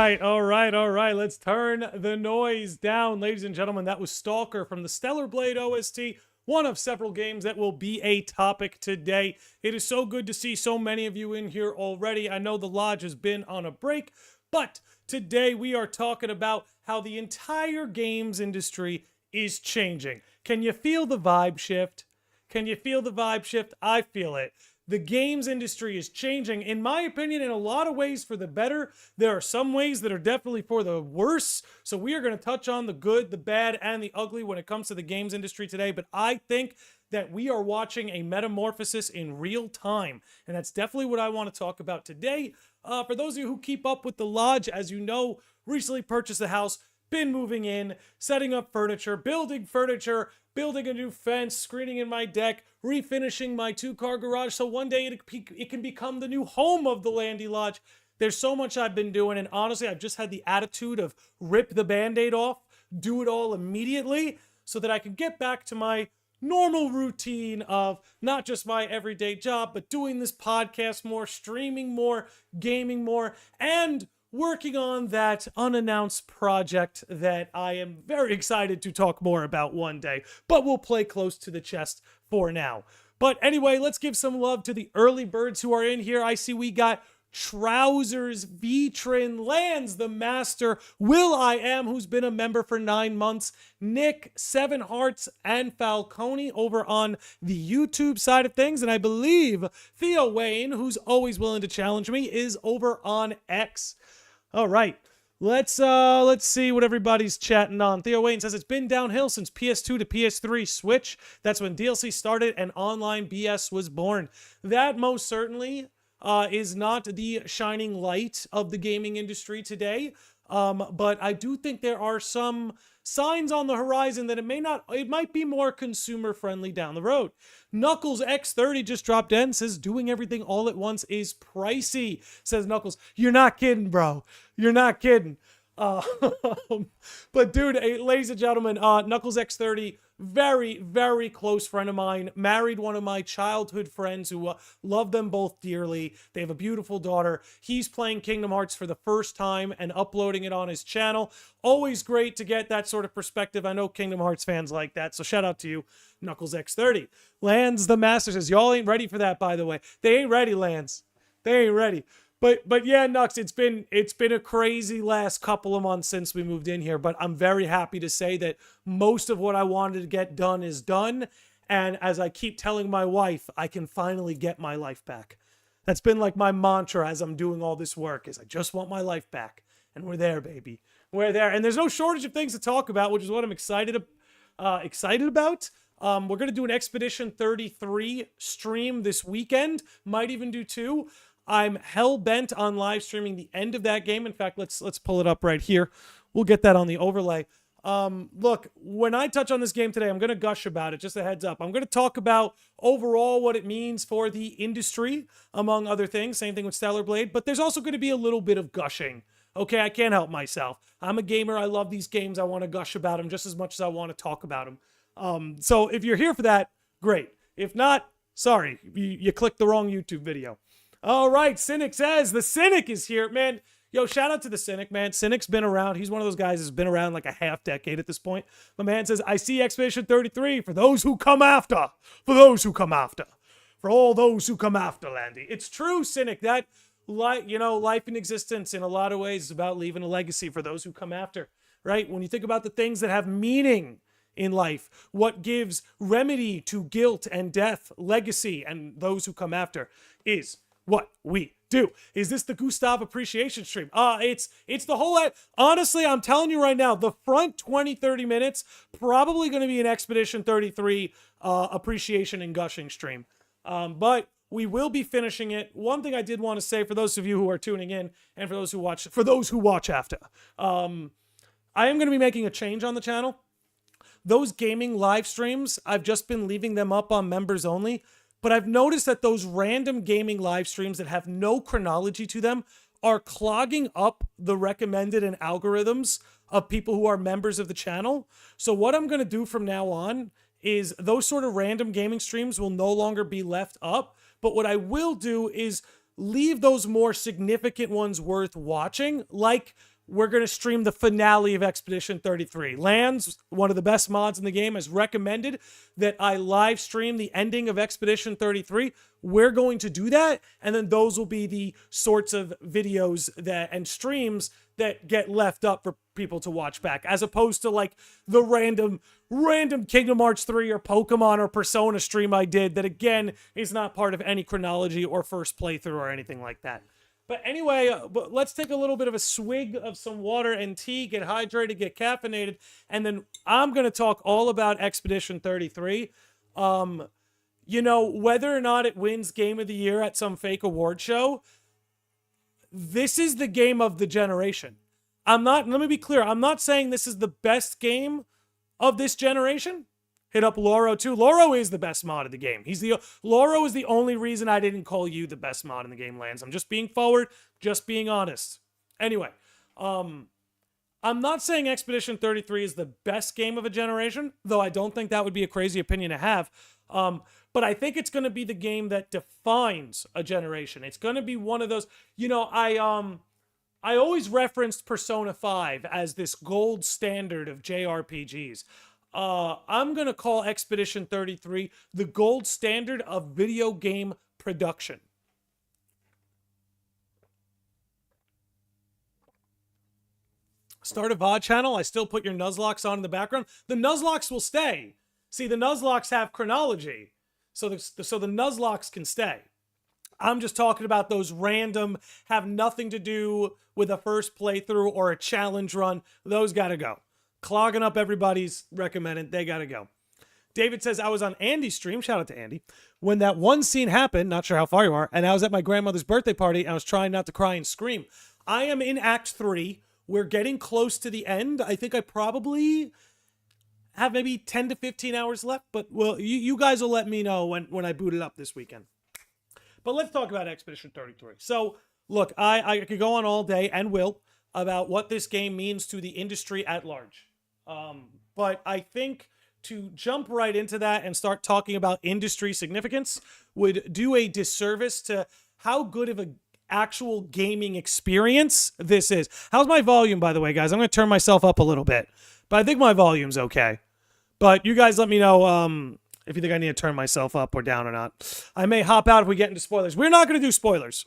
All right. Let's turn the noise down, ladies and gentlemen. That was Stalker from the Stellar Blade OST, one of several games that will be a topic today. It is so good to see so many of you in here already. I know the Lodge has been on a break, but today we are talking about how the entire games industry is changing. Can you feel the vibe shift? Can you feel the vibe shift? I feel it. The games industry is changing, in my opinion, in a lot of ways for the better. There are some ways that are definitely for the worse. So we are going to touch on the good, the bad, and the ugly when it comes to the games industry today. But I think that we are watching a metamorphosis in real time. And that's definitely what I want to talk about today. For those of you who keep up with the Lodge, as you know, recently purchased a house, been moving in, setting up furniture, building a new fence, screening in my deck, refinishing my 2-car garage, so one day it can become the new home of the Landy Lodge. There's so much I've been doing, and honestly, I've just had the attitude of rip the Band-Aid off, do it all immediately, so that I can get back to my normal routine of not just my everyday job, but doing this podcast more, streaming more, gaming more, and working on that unannounced project that I am very excited to talk more about one day, but we'll play close to the chest for now. But anyway, let's give some love to the early birds who are in here. I see we got Trousers, Vitrin, Lands the Master, Will I Am, who's been a member for 9 months, Nick, Seven Hearts, and Falcone over on the YouTube side of things, and I believe Theo Wayne, who's always willing to challenge me, is over on X. All right, let's see what everybody's chatting on. Theo Wayne says it's been downhill since PS2 to PS3 Switch. That's when DLC started and online BS was born. That most certainly is not the shining light of the gaming industry today. But I do think there are some signs on the horizon that it might be more consumer friendly down the road. Knuckles X30 just dropped in, says doing everything all at once is pricey, says Knuckles. You're not kidding, bro. You're not kidding. But dude, ladies and gentlemen, Knuckles X30, very, very close friend of mine, married one of my childhood friends who love them both dearly. They have a beautiful daughter. He's playing Kingdom Hearts for the first time and uploading it on his channel. Always great to get that sort of perspective. I know Kingdom Hearts fans like that, so shout out to you, Knuckles X30. Lands the Master says, y'all ain't ready for that, by the way. They ain't ready, Lands. They ain't ready. But yeah, Nux, it's been a crazy last couple of months since we moved in here, but I'm very happy to say that most of what I wanted to get done is done. And as I keep telling my wife, I can finally get my life back. That's been like my mantra as I'm doing all this work, is I just want my life back. And we're there, baby. We're there. And there's no shortage of things to talk about, which is what I'm excited about. We're going to do an Expedition 33 stream this weekend. Might even do 2. I'm hell-bent on live streaming the end of that game. In fact, let's pull it up right here. We'll get that on the overlay. Look, when I touch on this game today, I'm going to gush about it, just a heads up. I'm going to talk about overall what it means for the industry, among other things. Same thing with Stellar Blade, but there's also going to be a little bit of gushing. Okay, I can't help myself. I'm a gamer. I love these games. I want to gush about them just as much as I want to talk about them. So if you're here for that, great. If not, sorry, you clicked the wrong YouTube video. All right, Cynic says, the Cynic is here. Man, yo, shout out to the Cynic, man. Cynic's been around. He's one of those guys that's been around like a half decade at this point. My man says, I see Expedition 33 for those who come after. For those who come after. For all those who come after, Landy. It's true, Cynic. That, life and existence in a lot of ways is about leaving a legacy for those who come after, right? When you think about the things that have meaning in life, what gives remedy to guilt and death, legacy, and those who come after is what we do. Is this the Gustav appreciation stream? It's the whole, honestly, I'm telling you right now, the front 20-30 minutes, probably going to be an Expedition 33 appreciation and gushing stream. But we will be finishing it. One thing I did want to say for those of you who are tuning in and for those who watch after, I am going to be making a change on the channel. Those gaming live streams, I've just been leaving them up on members only. But I've noticed that those random gaming live streams that have no chronology to them are clogging up the recommended and algorithms of people who are members of the channel. So what I'm going to do from now on is those sort of random gaming streams will no longer be left up. But what I will do is leave those more significant ones worth watching, like we're going to stream the finale of Expedition 33. Lands, one of the best mods in the game, has recommended that I live stream the ending of Expedition 33. We're going to do that, and then those will be the sorts of videos that and streams that get left up for people to watch back, as opposed to like the random Kingdom Hearts 3 or Pokemon or Persona stream I did that, again, is not part of any chronology or first playthrough or anything like that. But anyway, let's take a little bit of a swig of some water and tea, get hydrated, get caffeinated, and then I'm going to talk all about Expedition 33. You know, whether or not it wins Game of the Year at some fake award show, this is the game of the generation. Let me be clear, I'm not saying this is the best game of this generation. Hit up Loro too. Loro is the best mod of the game. Loro is the only reason I didn't call you the best mod in the game, Lance. I'm just being forward, just being honest. Anyway, I'm not saying Expedition 33 is the best game of a generation, though I don't think that would be a crazy opinion to have. But I think it's going to be the game that defines a generation. It's going to be one of those, you know, I always referenced Persona 5 as this gold standard of JRPGs. I'm going to call Expedition 33 the gold standard of video game production. Start a VOD channel. I still put your Nuzlocke on in the background. The Nuzlocke will stay. See, the Nuzlocke have chronology, so the Nuzlocke can stay. I'm just talking about those random, have nothing to do with a first playthrough or a challenge run. Those got to go. Clogging up everybody's recommended. They got to go. David says, I was on Andy's stream. Shout out to Andy. When that one scene happened, not sure how far you are, and I was at my grandmother's birthday party, and I was trying not to cry and scream. I am in Act 3. We're getting close to the end. I think I probably have maybe 10 to 15 hours left, but well, you guys will let me know when I boot it up this weekend. But let's talk about Expedition 33. So, look, I could go on all day, and will, about what this game means to the industry at large. But I think to jump right into that and start talking about industry significance would do a disservice to how good of an actual gaming experience this is. How's my volume, by the way, guys? I'm going to turn myself up a little bit, but I think my volume's okay. But you guys let me know if you think I need to turn myself up or down or not. I may hop out if we get into spoilers. We're not going to do spoilers.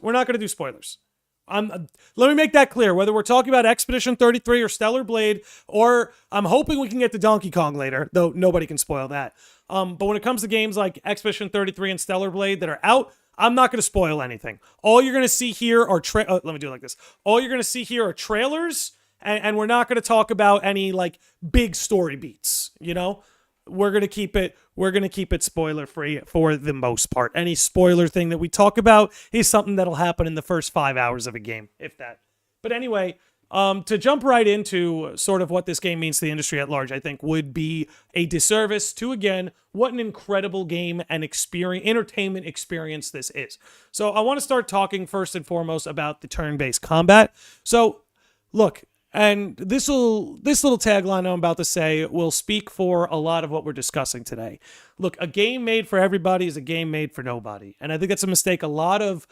Let me make that clear. Whether we're talking about Expedition 33 or Stellar Blade, or I'm hoping we can get to Donkey Kong later, though nobody can spoil that. But when it comes to games like Expedition 33 and Stellar Blade that are out, I'm not going to spoil anything. All you're going to see here are let me do it like this. All you're going to see here are trailers, and we're not going to talk about any like big story beats. You know, we're going to keep it spoiler free for the most part. Any spoiler thing that we talk about is something that'll happen in the first 5 hours of a game, if that. But anyway, to jump right into sort of what this game means to the industry at large, I think would be a disservice to, again, what an incredible game and entertainment experience this is. So I want to start talking first and foremost about the turn-based combat. So look, and this little tagline I'm about to say will speak for a lot of what we're discussing today. Look, a game made for everybody is a game made for nobody. And I think that's a mistake a lot of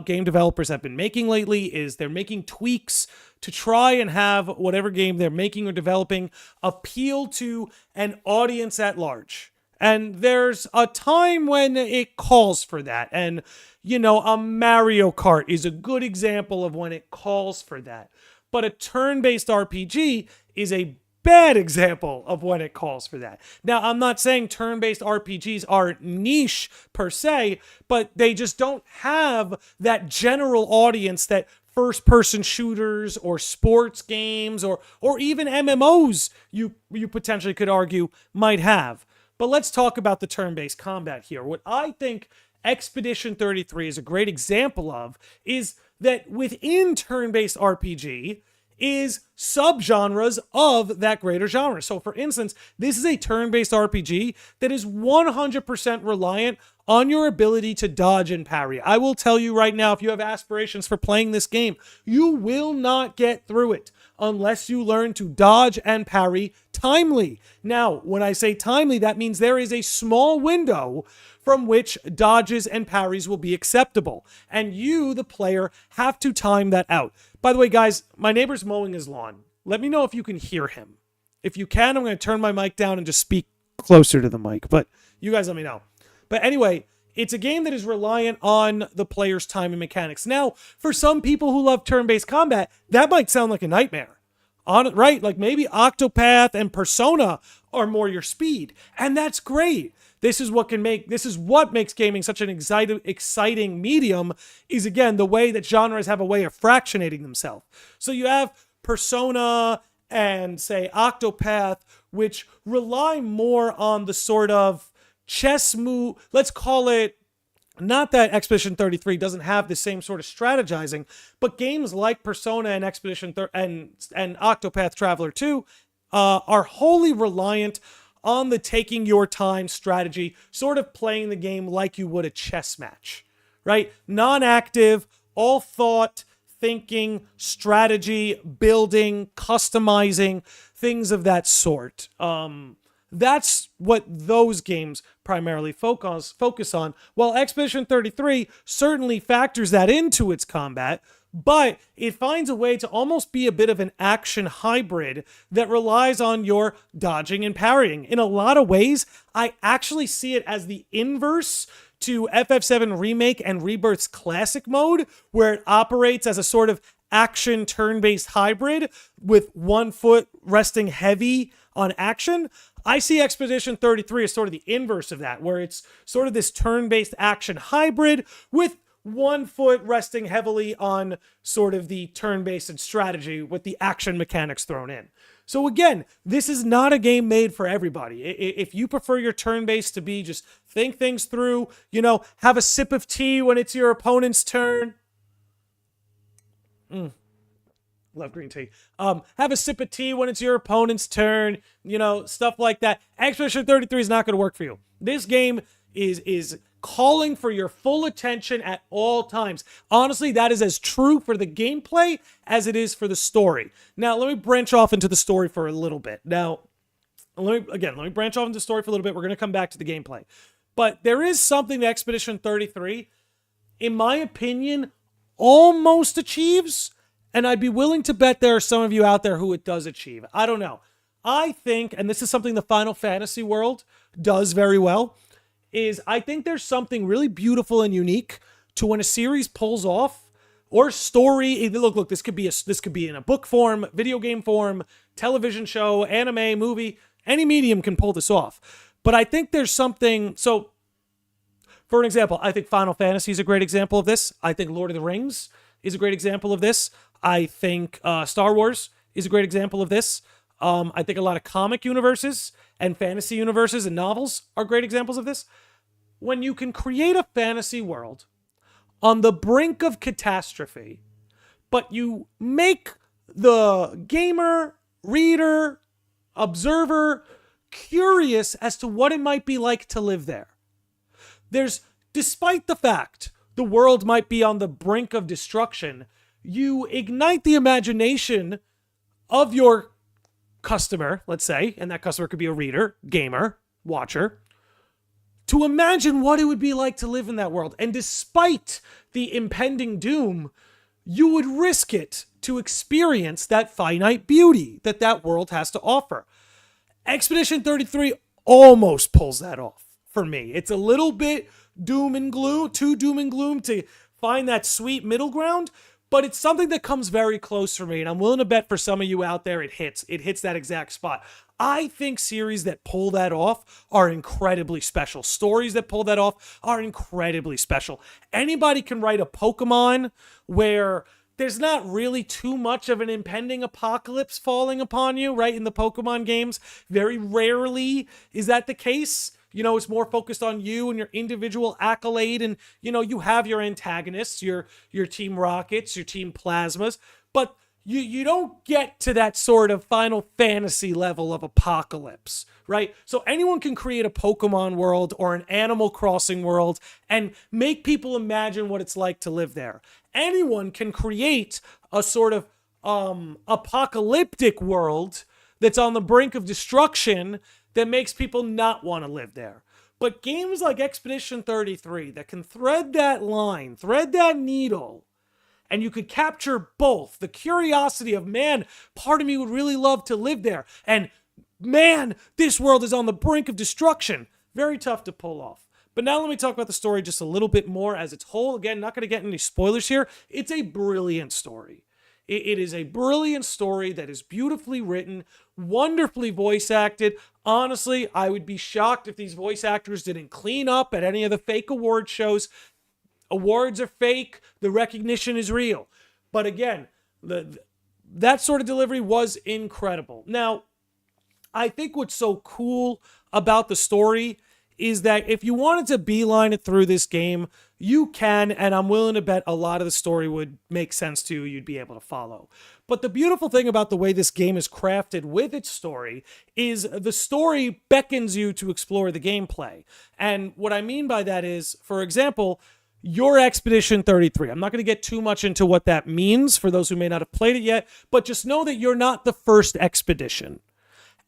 game developers have been making lately, is they're making tweaks to try and have whatever game they're making or developing appeal to an audience at large. And there's a time when it calls for that. And, you know, a Mario Kart is a good example of when it calls for that. But a turn-based RPG is a bad example of when it calls for that. Now, I'm not saying turn-based RPGs are niche per se, but they just don't have that general audience that first-person shooters or sports games or even MMOs you potentially could argue might have. But let's talk about the turn-based combat here. What I think Expedition 33 is a great example of is that within turn-based RPG is subgenres of that greater genre. So for instance, this is a turn-based RPG that is 100% reliant on your ability to dodge and parry. I will tell you right now, if you have aspirations for playing this game, you will not get through it unless you learn to dodge and parry timely. Now, when I say timely, that means there is a small window from which dodges and parries will be acceptable. And you, the player, have to time that out. By the way, guys, my neighbor's mowing his lawn. Let me know if you can hear him. If you can, I'm going to turn my mic down and just speak closer to the mic. But you guys let me know. But anyway, it's a game that is reliant on the player's timing mechanics. Now, for some people who love turn-based combat, that might sound like a nightmare. Right? Like maybe Octopath and Persona are more your speed. And that's great. This is what makes gaming such an exciting medium, is again, the way that genres have a way of fractionating themselves. So you have Persona and say Octopath, which rely more on the sort of chess move, let's call it, not that Expedition 33 doesn't have the same sort of strategizing, but games like Persona and and Octopath Traveler 2 are wholly reliant on the taking your time strategy, sort of playing the game like you would a chess match, right? Non-active, all thought, thinking, strategy, building, customizing, things of that sort. That's what those games primarily focus on. While Expedition 33 certainly factors that into its combat, but it finds a way to almost be a bit of an action hybrid that relies on your dodging and parrying. In a lot of ways, I actually see it as the inverse to FF7 Remake and Rebirth's classic mode, where it operates as a sort of action turn-based hybrid with one foot resting heavy on action. I see Expedition 33 as sort of the inverse of that, where it's sort of this turn-based action hybrid with one foot resting heavily on sort of the turn-based and strategy with the action mechanics thrown in. So again, this is not a game made for everybody. If you prefer your turn-based to be just think things through, have a sip of tea when it's your opponent's turn. Love green tea. Have a sip of tea when it's your opponent's turn, stuff like that. Expedition 33 is not going to work for you. This game is calling for your full attention at all times. Honestly, that is as true for the gameplay as it is for the story. Now, let me branch off into the story for a little bit. Now, let me branch off into the story for a little bit. We're going to come back to the gameplay. But there is something that Expedition 33, in my opinion, almost achieves, and I'd be willing to bet there are some of you out there who it does achieve. I don't know. I think, and this is something the Final Fantasy world does very well, is I think there's something really beautiful and unique to when a series pulls off, or story. Look, this could be in a book form, video game form, television show, anime, movie. Any medium can pull this off. But I think there's something. So, for an example, I think Final Fantasy is a great example of this. I think Lord of the Rings is a great example of this. I think Star Wars is a great example of this. I think a lot of comic universes and fantasy universes and novels are great examples of this. When you can create a fantasy world on the brink of catastrophe, but you make the gamer, reader, observer curious as to what it might be like to live there. Despite the fact the world might be on the brink of destruction, you ignite the imagination of your customer, let's say, and that customer could be a reader, gamer, watcher, to imagine what it would be like to live in that world. And despite the impending doom, you would risk it to experience that finite beauty that world has to offer. Expedition 33 almost pulls that off for me. It's a little bit doom and gloom, too doom and gloom to find that sweet middle ground, but it's something that comes very close for me, and I'm willing to bet for some of you out there it hits that exact spot. I think series that pull that off are incredibly special. Stories that pull that off are incredibly special. Anybody can write a Pokemon where there's not really too much of an impending apocalypse falling upon you, right? In the Pokemon games, very rarely is that the case. It's more focused on you and your individual accolade, and, you have your antagonists, your Team Rockets, your Team Plasmas, but you don't get to that sort of Final Fantasy level of apocalypse, right? So anyone can create a Pokemon world or an Animal Crossing world and make people imagine what it's like to live there. Anyone can create a sort of apocalyptic world that's on the brink of destruction that makes people not want to live there. But games like Expedition 33 that can thread that line, thread that needle, and you could capture both the curiosity of, man, part of me would really love to live there, and man, this world is on the brink of destruction. Very tough to pull off. But now let me talk about the story just a little bit more as its whole. Again, not going to get any spoilers here. It's a brilliant story. It is a brilliant story that is beautifully written, wonderfully voice acted. Honestly, I would be shocked if these voice actors didn't clean up at any of the fake award shows. Awards are fake. The recognition is real. But again, that sort of delivery was incredible. Now, I think what's so cool about the story is that if you wanted to beeline it through this game, you can, and I'm willing to bet a lot of the story would make sense to you. You'd be able to follow. But the beautiful thing about the way this game is crafted with its story is the story beckons you to explore the gameplay. And what I mean by that is, for example, your Expedition 33. I'm not going to get too much into what that means for those who may not have played it yet, but just know that you're not the first expedition.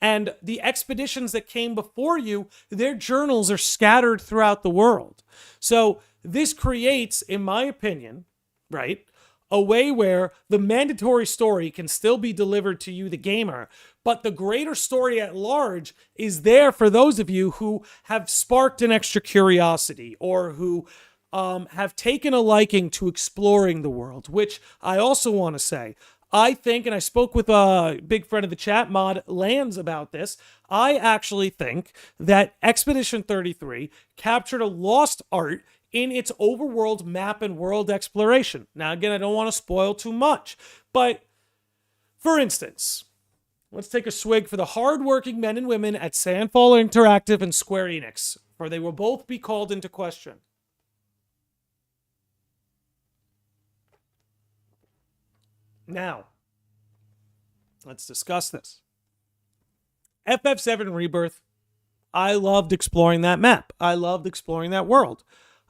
And the expeditions that came before you, their journals are scattered throughout the world. So this creates, in my opinion, right, a way where the mandatory story can still be delivered to you, the gamer, but the greater story at large is there for those of you who have sparked an extra curiosity or who have taken a liking to exploring the world, which I also want to say, I think, and I spoke with a big friend of the chat, Mod Lands, about this, I actually think that Expedition 33 captured a lost art in its overworld map and world exploration. Now, again, I don't want to spoil too much, but for instance, let's take a swig for the hardworking men and women at Sandfall Interactive and Square Enix, for they will both be called into question. Now, let's discuss this. FF7 Rebirth, I loved exploring that map. I loved exploring that world.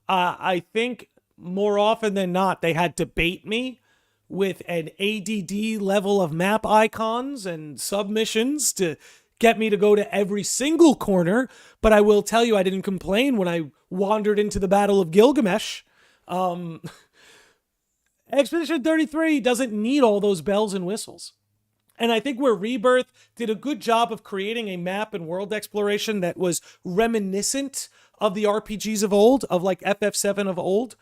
I think more often than not, they had to bait me with an ADD level of map icons and submissions to get me to go to every single corner. But I will tell you, I didn't complain when I wandered into the Battle of Gilgamesh. Expedition 33 doesn't need all those bells and whistles. And I think where Rebirth did a good job of creating a map and world exploration that was reminiscent of the RPGs of old, of like FF7 of old,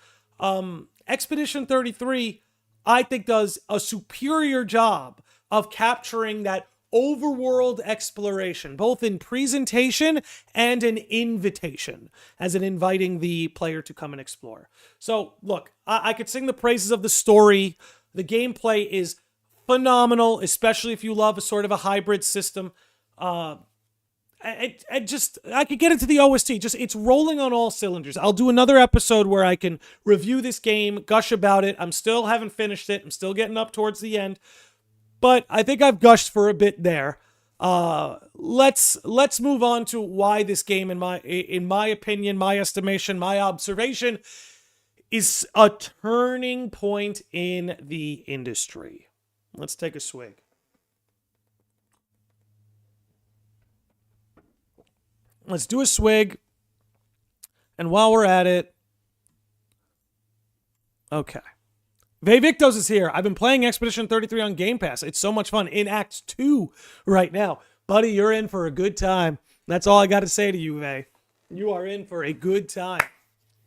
Expedition 33, I think, does a superior job of capturing that overworld exploration, both in presentation and in invitation, as in inviting the player to come and explore. So, look, I could sing the praises of the story. The gameplay is phenomenal, especially if you love a sort of a hybrid system. I could get into the OST. It's rolling on all cylinders. I'll do another episode where I can review this game, gush about it. I'm still haven't finished it. I'm still getting up towards the end. But I think I've gushed for a bit there. Let's move on to why this game, in my opinion, my estimation, my observation, is a turning point in the industry. Let's take a swig. Let's do a swig. And while we're at it, okay. Vevictos is here. I've been playing Expedition 33 on Game Pass. It's so much fun. In Act 2 right now. Buddy, you're in for a good time. That's all I got to say to you, Ve. You are in for a good time.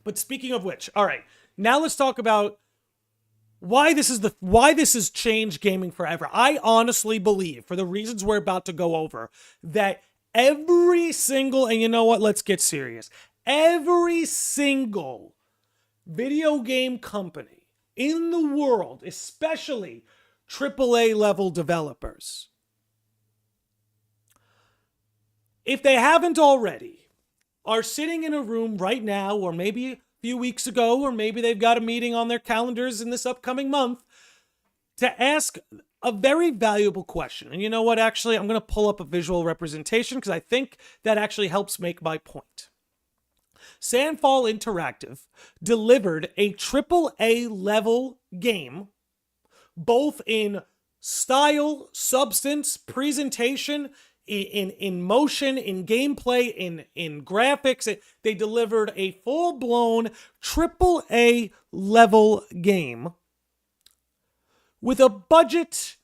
But speaking of which, all right. Now let's talk about why this has changed gaming forever. I honestly believe, for the reasons we're about to go over, that every single, and you know what, let's get serious. Every single video game company in the world, especially AAA level developers, if they haven't already, are sitting in a room right now, or maybe a few weeks ago, or maybe they've got a meeting on their calendars in this upcoming month, to ask a very valuable question. And you know what? Actually, I'm going to pull up a visual representation because I think that actually helps make my point. Sandfall Interactive delivered a AAA level game, both in style, substance, presentation, in motion, in gameplay, in graphics. They delivered a full-blown AAA level game with a budget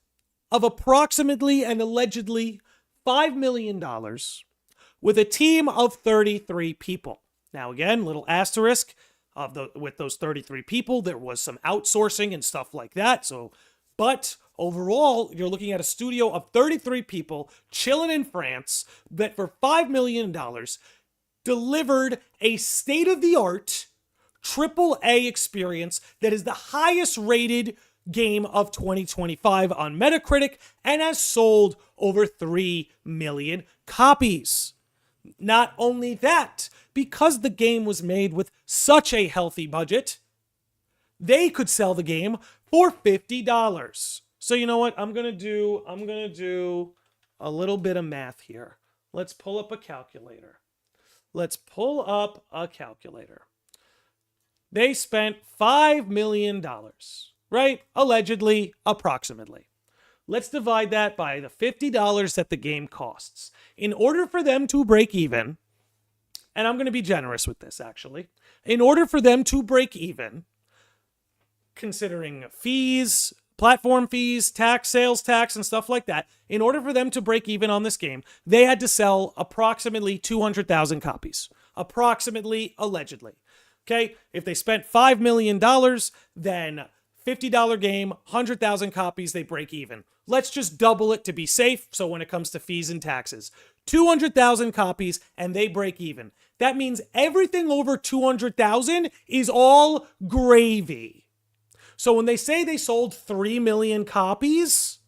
of approximately and allegedly $5 million, with a team of 33 people. Now, again, little asterisk with those 33 people, there was some outsourcing and stuff like that. But overall, you're looking at a studio of 33 people chilling in France that for $5 million delivered a state-of-the-art AAA experience that is the highest rated game of 2025 on Metacritic and has sold over 3 million copies. Not only that, because the game was made with such a healthy budget, they could sell the game for $50. So you know what? I'm gonna do a little bit of math here. Let's pull up a calculator. They spent $5 million, right? Allegedly, approximately. Let's divide that by the $50 that the game costs. In order for them to break even, and I'm going to be generous with this actually, in order for them to break even, considering fees, platform fees, tax, sales tax, and stuff like that, in order for them to break even on this game, they had to sell approximately 200,000 copies. Approximately, allegedly. Okay? If they spent $5 million, then $50 game, 100,000 copies, they break even. Let's just double it to be safe, so when it comes to fees and taxes. 200,000 copies, and they break even. That means everything over 200,000 is all gravy. So when they say they sold 3 million copies,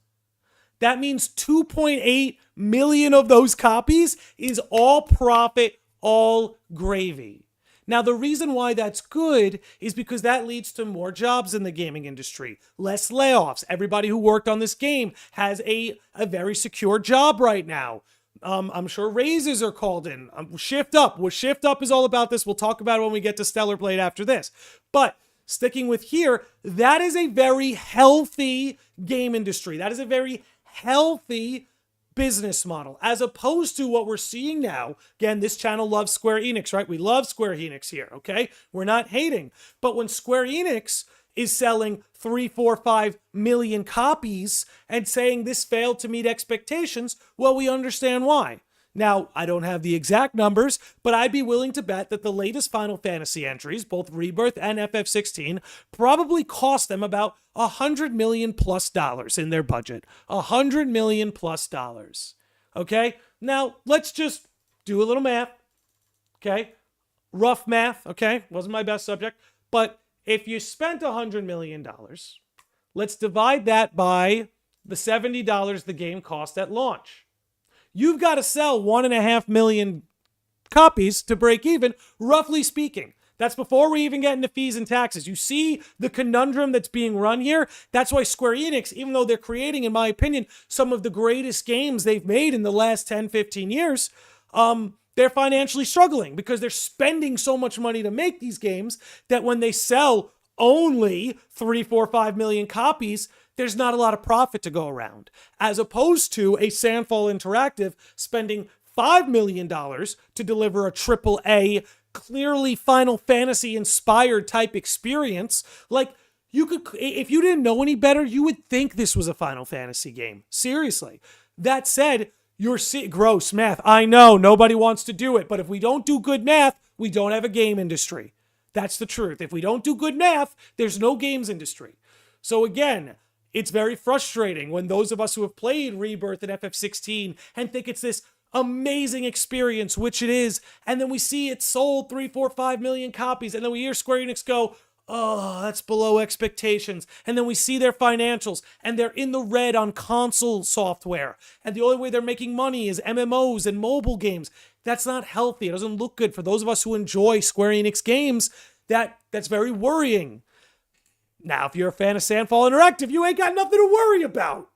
that means 2.8 million of those copies is all profit, all gravy. Now, the reason why that's good is because that leads to more jobs in the gaming industry, less layoffs. Everybody who worked on this game has a very secure job right now. I'm sure raises are called in. Shift Up. What Shift Up is all about this, we'll talk about it when we get to Stellar Blade after this. But sticking with here, that is a very healthy game industry. That is a very healthy business model, as opposed to what we're seeing now. Again, this channel loves Square Enix, right? We love Square Enix here, okay? We're not hating. But when Square Enix is selling 3, 4, 5 million copies and saying this failed to meet expectations, well, we understand why. Now, I don't have the exact numbers, but I'd be willing to bet that the latest Final Fantasy entries, both Rebirth and FF16, probably cost them about $100 million plus in their budget. $100 million plus. Okay? Now, let's just do a little math. Okay? Rough math, okay? Wasn't my best subject. But if you spent $100 million, let's divide that by the $70 the game cost at launch. You've got to sell 1.5 million copies to break even, roughly speaking. That's before we even get into fees and taxes. You see the conundrum that's being run here? That's why Square Enix, even though they're creating, in my opinion, some of the greatest games they've made in the last 10, 15 years, they're financially struggling because they're spending so much money to make these games that when they sell only 3, 4, 5 million copies, there's not a lot of profit to go around. As opposed to a Sandfall Interactive spending $5 million to deliver a AAA, clearly Final Fantasy inspired type experience. Like, you could, if you didn't know any better, you would think this was a Final Fantasy game. Seriously. That said, you're gross math. I know nobody wants to do it, but if we don't do good math, we don't have a game industry. That's the truth. If we don't do good math, there's no games industry. So again, it's very frustrating when those of us who have played Rebirth and FF16 and think it's this amazing experience, which it is, and then we see it sold 3, 4, 5 million copies, and then we hear Square Enix go, oh, that's below expectations. And then we see their financials, and they're in the red on console software. And the only way they're making money is MMOs and mobile games. That's not healthy. It doesn't look good for those of us who enjoy Square Enix games. That's very worrying. Now, if you're a fan of Sandfall Interactive, you ain't got nothing to worry about.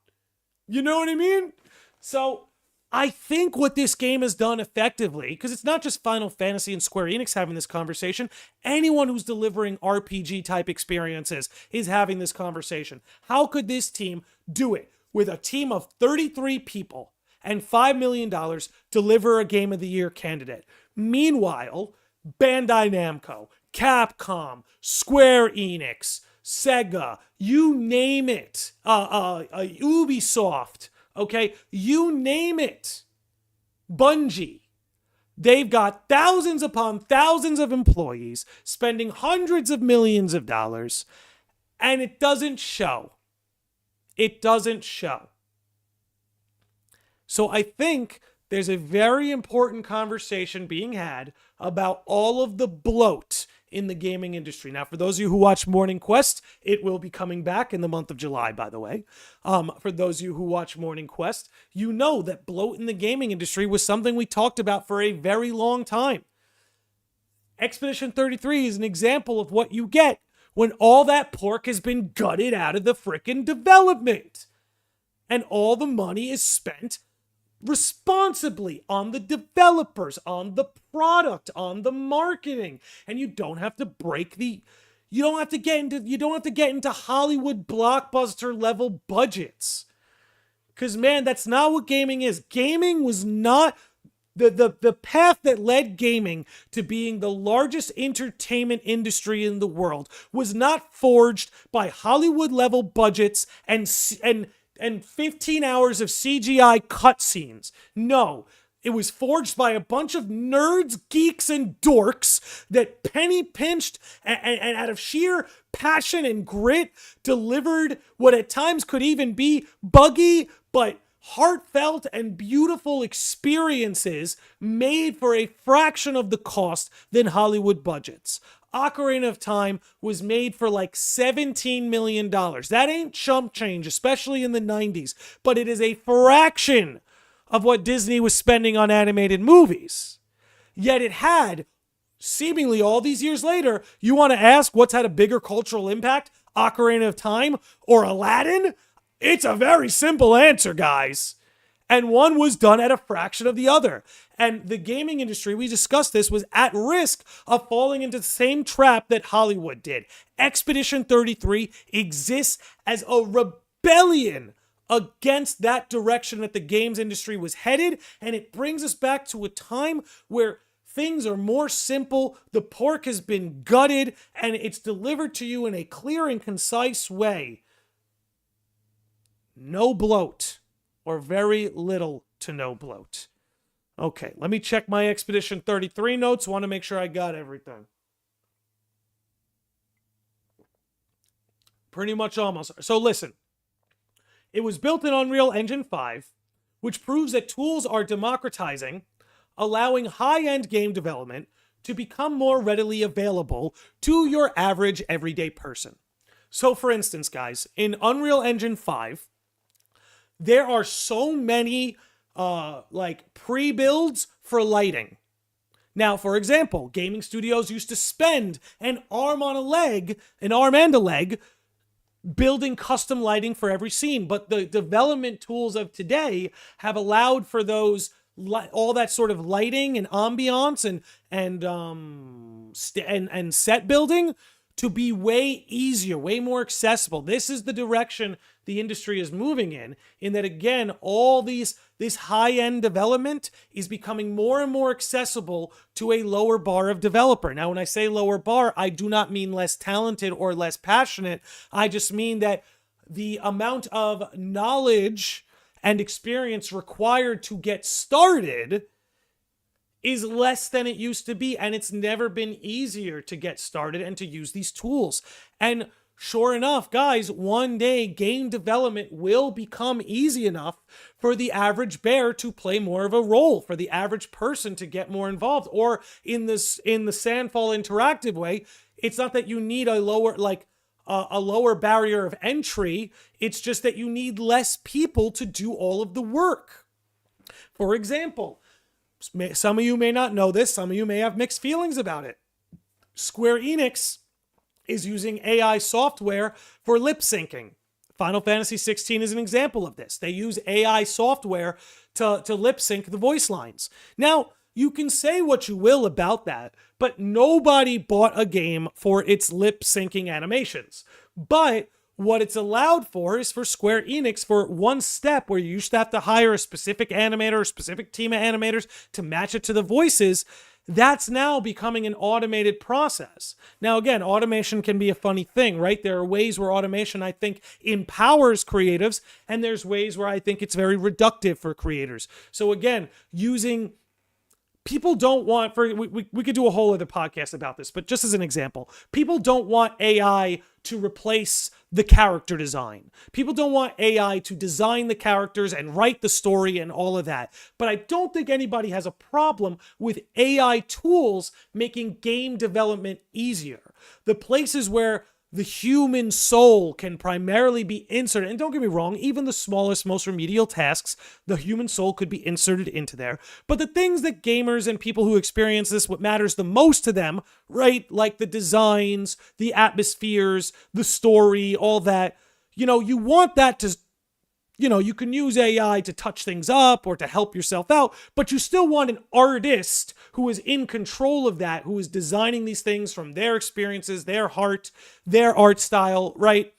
You know what I mean? So I think what this game has done effectively, because it's not just Final Fantasy and Square Enix having this conversation, anyone who's delivering RPG type experiences is having this conversation. How could this team do it with a team of 33 people and $5 million deliver a Game of the Year candidate? Meanwhile, Bandai Namco, Capcom, Square Enix, Sega, you name it, Ubisoft, okay, you name it, Bungie, they've got thousands upon thousands of employees spending hundreds of millions of dollars, and it doesn't show. It doesn't show. So I think there's a very important conversation being had about all of the bloat in the gaming industry. Now, for those of you who watch Morning Quest, it will be coming back in the month of July, by the way. For those of you who watch Morning Quest, you know that bloat in the gaming industry was something we talked about for a very long time. Expedition 33 is an example of what you get when all that pork has been gutted out of the frickin' development. And all the money is spent responsibly on the developers, on the product, on the marketing, and you don't have to you don't have to get into Hollywood blockbuster level budgets. Cause man, that's not what gaming is. Gaming was not the path that led gaming to being the largest entertainment industry in the world was not forged by Hollywood level budgets and 15 hours of CGI cutscenes. No, it was forged by a bunch of nerds, geeks, and dorks that penny pinched and out of sheer passion and grit delivered what at times could even be buggy but heartfelt and beautiful experiences made for a fraction of the cost than Hollywood budgets. Ocarina of Time was made for like $17 million. That ain't chump change, especially in the 90s, but it is a fraction of what Disney was spending on animated movies. Yet it had, seemingly all these years later, you want to ask what's had a bigger cultural impact, Ocarina of Time or Aladdin? It's a very simple answer, guys. And one was done at a fraction of the other. And the gaming industry, we discussed this, was at risk of falling into the same trap that Hollywood did. Expedition 33 exists as a rebellion against that direction that the games industry was headed. And it brings us back to a time where things are more simple, the pork has been gutted, and it's delivered to you in a clear and concise way. No bloat. Or very little to no bloat. Okay, let me check my Expedition 33 notes. Want to make sure I got everything. Pretty much almost. So listen. It was built in Unreal Engine 5, which proves that tools are democratizing, allowing high-end game development to become more readily available to your average everyday person. So for instance, guys, in Unreal Engine 5, there are so many pre-builds for lighting. Now, for example, gaming studios used to spend an arm and a leg building custom lighting for every scene. But the development tools of today have allowed for all that sort of lighting and ambiance and set building to be way easier, way more accessible. This is the direction the industry is moving in that, again, this high-end development is becoming more and more accessible to a lower bar of developer. Now, when I say lower bar, I do not mean less talented or less passionate. I just mean that the amount of knowledge and experience required to get started is less than it used to be, and it's never been easier to get started and to use these tools. And sure enough, guys, one day game development will become easy enough for the average bear to play more of a role, for the average person to get more involved. Or in the Sandfall interactive way, it's not that you need a lower barrier of entry. It's just that you need less people to do all of the work. For example, some of you may not know this. Some of you may have mixed feelings about it. Square Enix is using AI software for lip syncing. Final Fantasy 16 is an example of this. They use AI software to lip sync the voice lines. Now, you can say what you will about that, but nobody bought a game for its lip syncing animations. But what it's allowed for is for Square Enix, for one step where you used to have to hire a specific animator or a specific team of animators to match it to the voices. That's now becoming an automated process. Now, again, automation can be a funny thing, right? There are ways where automation, I think, empowers creatives, and there's ways where I think it's very reductive for creators. So again, people don't want, we could do a whole other podcast about this, but just as an example, people don't want AI to replace the character design. People don't want AI to design the characters and write the story and all of that. But I don't think anybody has a problem with AI tools making game development easier. The places where the human soul can primarily be inserted. And don't get me wrong, even the smallest, most remedial tasks, the human soul could be inserted into there. But the things that gamers and people who experience this, what matters the most to them, right? Like the designs, the atmospheres, the story, all that, you want that to, you can use AI to touch things up or to help yourself out, but you still want an artist who is in control of that, who is designing these things from their experiences, their heart, their art style, right?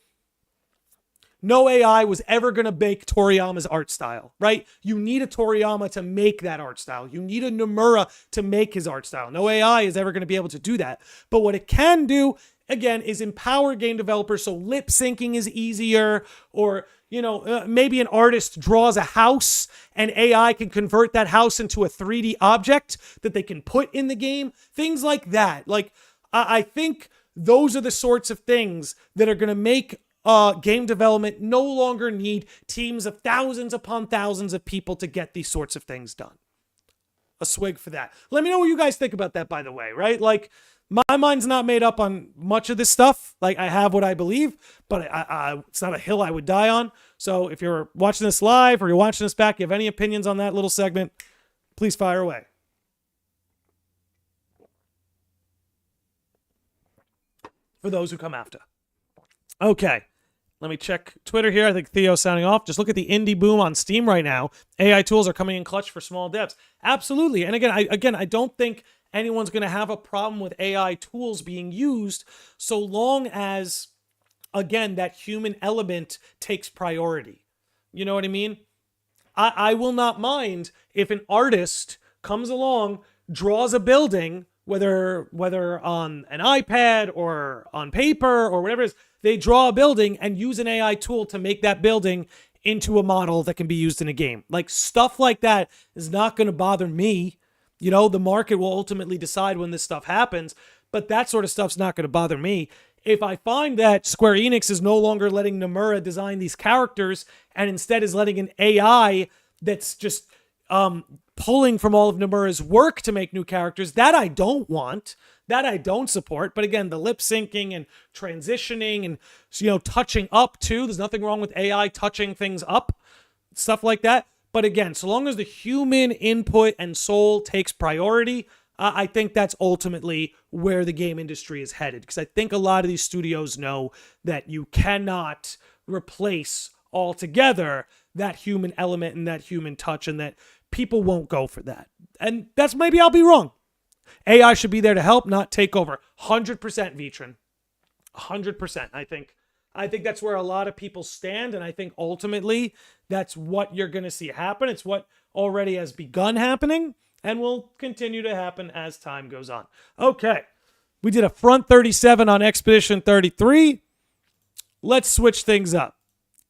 No AI was ever going to make Toriyama's art style, right? You need a Toriyama to make that art style. You need a Nomura to make his art style. No AI is ever going to be able to do that. But what it can do, again, is empower game developers so lip syncing is easier, or maybe an artist draws a house and AI can convert that house into a 3D object that they can put in the game. Things like that. Like, I think those are the sorts of things that are going to make game development no longer need teams of thousands upon thousands of people to get these sorts of things done. A swig for that. Let me know what you guys think about that, by the way, right? Like, my mind's not made up on much of this stuff. Like, I have what I believe, but it's not a hill I would die on. So if you're watching this live or you're watching this back, you have any opinions on that little segment, please fire away. For those who come after. Okay. Let me check Twitter here. I think Theo's sounding off. Just look at the indie boom on Steam right now. AI tools are coming in clutch for small devs. Absolutely. And again, I don't think anyone's going to have a problem with AI tools being used so long as, again, that human element takes priority. You know what I mean? I will not mind if an artist comes along, draws a building, whether on an iPad or on paper or whatever it is, they draw a building and use an AI tool to make that building into a model that can be used in a game. Like, stuff like that is not going to bother me. The market will ultimately decide when this stuff happens, but that sort of stuff's not going to bother me. If I find that Square Enix is no longer letting Nomura design these characters and instead is letting an AI that's just pulling from all of Nomura's work to make new characters, that I don't want, that I don't support. But again, the lip syncing and transitioning and, touching up too. There's nothing wrong with AI touching things up, stuff like that. But again, so long as the human input and soul takes priority, I think that's ultimately where the game industry is headed. Because I think a lot of these studios know that you cannot replace altogether that human element and that human touch, and that people won't go for that. And that's, maybe I'll be wrong. AI should be there to help, not take over. 100% Vitrin. 100%. I think that's where a lot of people stand, and I think ultimately that's what you're going to see happen. It's what already has begun happening and will continue to happen as time goes on. Okay, we did a front 37 on Expedition 33. Let's switch things up.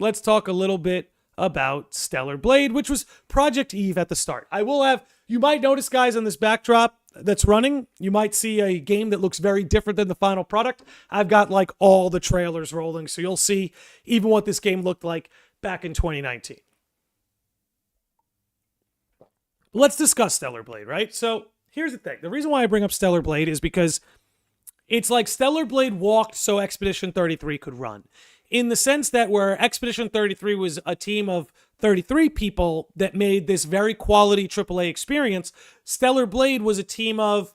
Let's talk a little bit about Stellar Blade, which was Project Eve at the start. You might notice, guys, on this backdrop that's running, you might see a game that looks very different than the final product. I've got like all the trailers rolling, so you'll see even what this game looked like back in 2019. Let's discuss Stellar Blade, right? So here's the thing. The reason why I bring up Stellar Blade is because it's like Stellar Blade walked so Expedition 33 could run. In the sense that where Expedition 33 was a team of 33 people that made this very quality AAA experience, Stellar Blade was a team of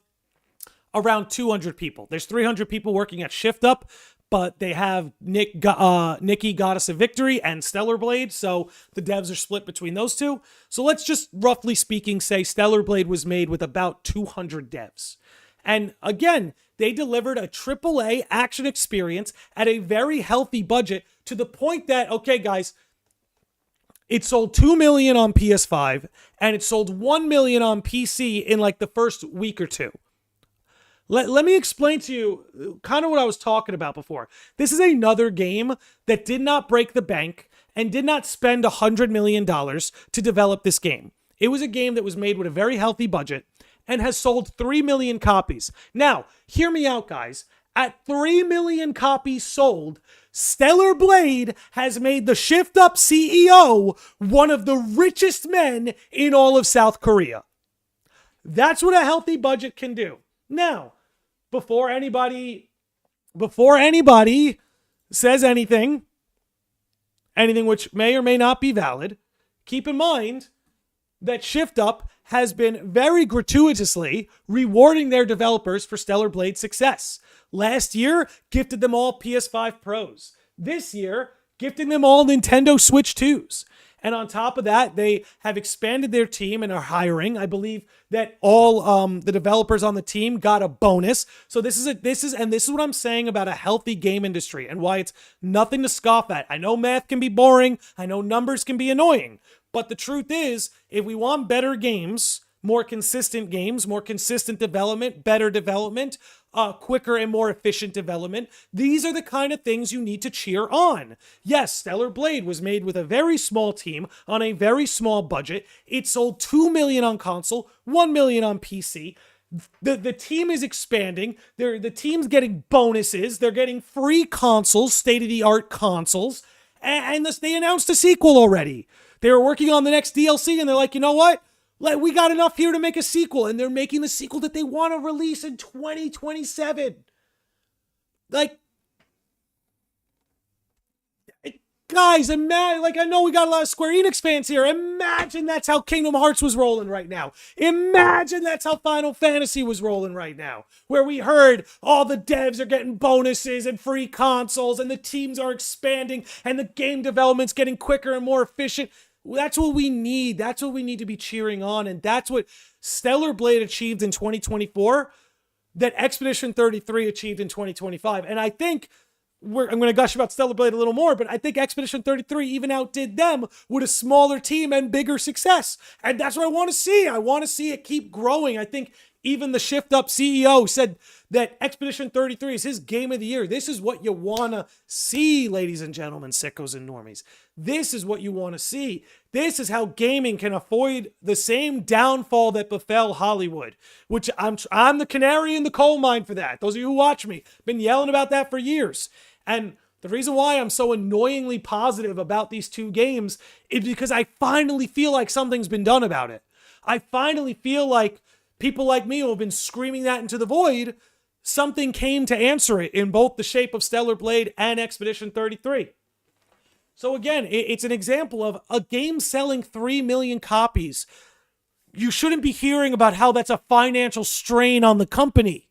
around 200 people. There's 300 people working at Shift Up, but they have Nikki Goddess of Victory and Stellar Blade, so the devs are split between those two. So let's just roughly speaking say Stellar Blade was made with about 200 devs. And again, they delivered a AAA action experience at a very healthy budget to the point that, okay, guys, it sold 2 million on PS5 and it sold 1 million on PC in like the first week or two. Let me explain to you kind of what I was talking about before. This is another game that did not break the bank and did not spend $100 million to develop this game. It was a game that was made with a very healthy budget and has sold 3 million copies. Now, hear me out, guys. At 3 million copies sold, Stellar Blade has made the Shift Up CEO one of the richest men in all of South Korea. That's what a healthy budget can do. Now, before anybody says anything which may or may not be valid, keep in mind that Shift Up has been very gratuitously rewarding their developers for Stellar Blade's success. Last year, gifted them all PS5 Pros. This year, gifting them all Nintendo Switch 2s. And on top of that, they have expanded their team and are hiring. I believe that all the developers on the team got a bonus. So this is what I'm saying about a healthy game industry and why it's nothing to scoff at. I know math can be boring. I know numbers can be annoying. But the truth is, if we want better games, more consistent development, better development, quicker and more efficient development, these are the kind of things you need to cheer on. Yes, Stellar Blade was made with a very small team on a very small budget. It sold 2 million on console, 1 million on PC. The team is expanding. The team's getting bonuses. They're getting free consoles, state-of-the-art consoles. And they announced a sequel already. They were working on the next DLC and they're like, you know what? We got enough here to make a sequel, and they're making the sequel that they want to release in 2027. Guys, imagine, I know we got a lot of Square Enix fans here. Imagine that's how Kingdom Hearts was rolling right now. Imagine that's how Final Fantasy was rolling right now, where we heard all the devs are getting bonuses and free consoles, and the teams are expanding, and the game development's getting quicker and more efficient. That's what we need. That's what we need to be cheering on. And that's what Stellar Blade achieved in 2024 that Expedition 33 achieved in 2025. And I think I'm going to gush about Stellar Blade a little more, but I think Expedition 33 even outdid them with a smaller team and bigger success. And that's what I want to see. I want to see it keep growing. I think even the Shift Up CEO said that Expedition 33 is his game of the year. This is what you want to see, ladies and gentlemen, sickos and normies. This is what you want to see. This is how gaming can avoid the same downfall that befell Hollywood, which I'm the canary in the coal mine for that. Those of you who watch me, been yelling about that for years. And the reason why I'm so annoyingly positive about these two games is because I finally feel like something's been done about it. I finally feel like people like me who have been screaming that into the void, something came to answer it in both the shape of Stellar Blade and Expedition 33. So again, it's an example of a game selling 3 million copies. You shouldn't be hearing about how that's a financial strain on the company.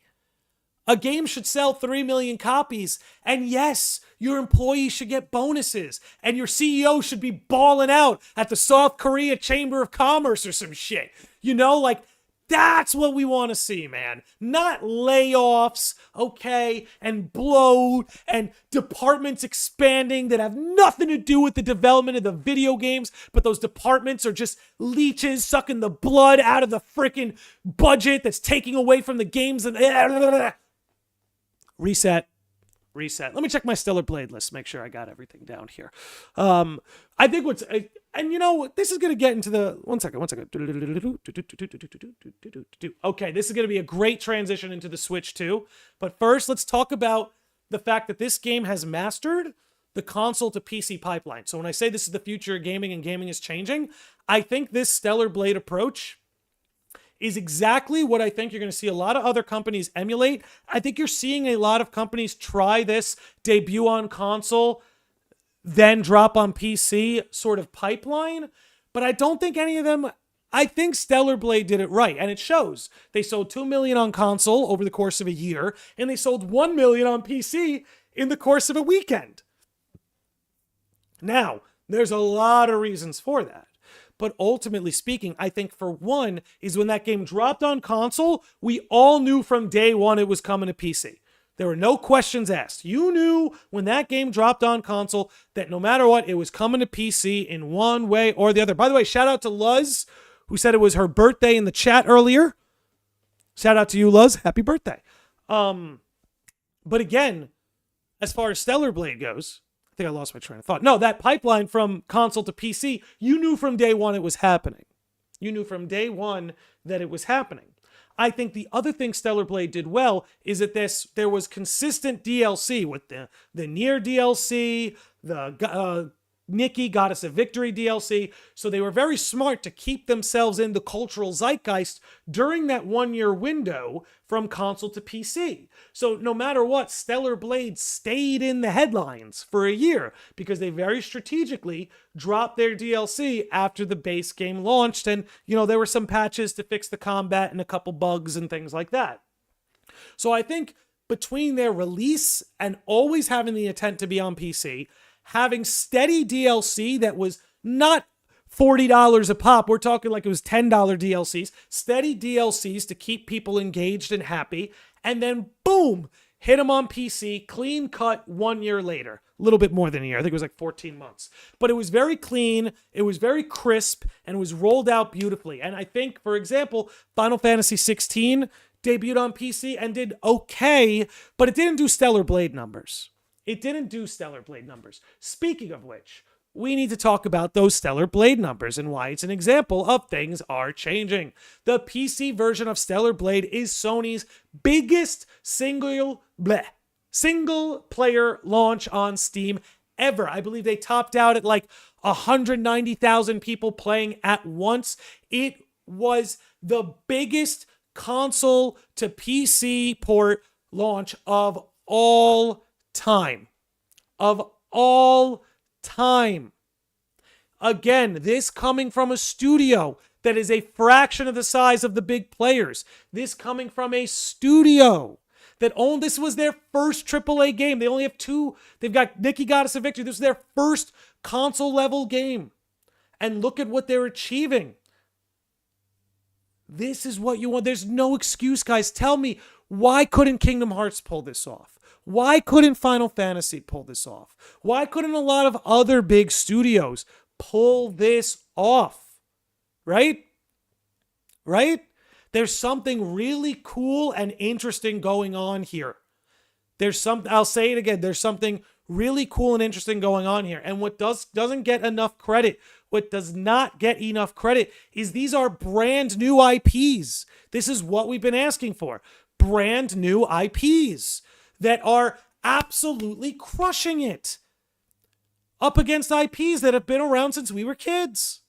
A game should sell 3 million copies, and yes, your employees should get bonuses, and your CEO should be balling out at the South Korea Chamber of Commerce or some shit. That's what we want to see, man. Not layoffs, okay, and bloat, and departments expanding that have nothing to do with the development of the video games, but those departments are just leeches sucking the blood out of the freaking budget that's taking away from the games. And Reset. Let me check my Stellar Blade list, make sure I got everything down here. I think this is going to get into the, one second. Okay, this is going to be a great transition into the Switch 2. But first, let's talk about the fact that this game has mastered the console to PC pipeline. So when I say this is the future of gaming and gaming is changing, I think this Stellar Blade approach is exactly what I think you're going to see a lot of other companies emulate. I think you're seeing a lot of companies try this debut on console, then drop on PC sort of pipeline, but I don't think any of them, I think Stellar Blade did it right, and it shows. They sold 2 million on console over the course of a year, and they sold 1 million on PC in the course of a weekend. Now, there's a lot of reasons for that. But ultimately speaking, I think for one is when that game dropped on console, we all knew from day one it was coming to PC. There were no questions asked. You knew when that game dropped on console that no matter what, it was coming to PC in one way or the other. By the way, shout out to Luz, who said it was her birthday in the chat earlier. Shout out to you, Luz. Happy birthday. But again, as far as Stellar Blade goes, I think I lost my train of thought. No, that pipeline from console to PC, you knew from day one it was happening. You knew from day one that it was happening. I think the other thing Stellar Blade did well is that there was consistent DLC with the Nier DLC, the Nikki Goddess of Victory DLC. So they were very smart to keep themselves in the cultural zeitgeist during that 1-year window from console to PC. So no matter what, Stellar Blade stayed in the headlines for a year because they very strategically dropped their DLC after the base game launched. And, there were some patches to fix the combat and a couple bugs and things like that. So I think between their release and always having the intent to be on PC, having steady DLC that was not $40 a pop. We're talking like it was $10 DLCs. Steady DLCs to keep people engaged and happy. And then boom, hit them on PC, clean cut 1 year later. A little bit more than a year. I think it was like 14 months. But it was very clean. It was very crisp and it was rolled out beautifully. And I think, for example, Final Fantasy 16 debuted on PC and did okay, but it didn't do Stellar Blade numbers. It didn't do Stellar Blade numbers. Speaking of which, we need to talk about those Stellar Blade numbers and why it's an example of things are changing. The PC version of Stellar Blade is Sony's biggest single player launch on Steam ever. I believe they topped out at like 190,000 people playing at once. It was the biggest console to PC port launch of all time. Again, this coming from a studio that is a fraction of the size of the big players. This coming from a studio that this was their first AAA game. They only have 2. They've got Nikki Goddess of Victory. This is their first console level game. And look at what they're achieving. This is what you want. There's no excuse, guys. Tell me, why couldn't Kingdom Hearts pull this off? Why couldn't Final Fantasy pull this off? Why couldn't a lot of other big studios pull this off? Right? There's something really cool and interesting going on here. I'll say it again. There's something really cool and interesting going on here. And what doesn't get enough credit, what does not get enough credit is these are brand new IPs. This is what we've been asking for. Brand new IPs that are absolutely crushing it up against IPs that have been around since we were kids.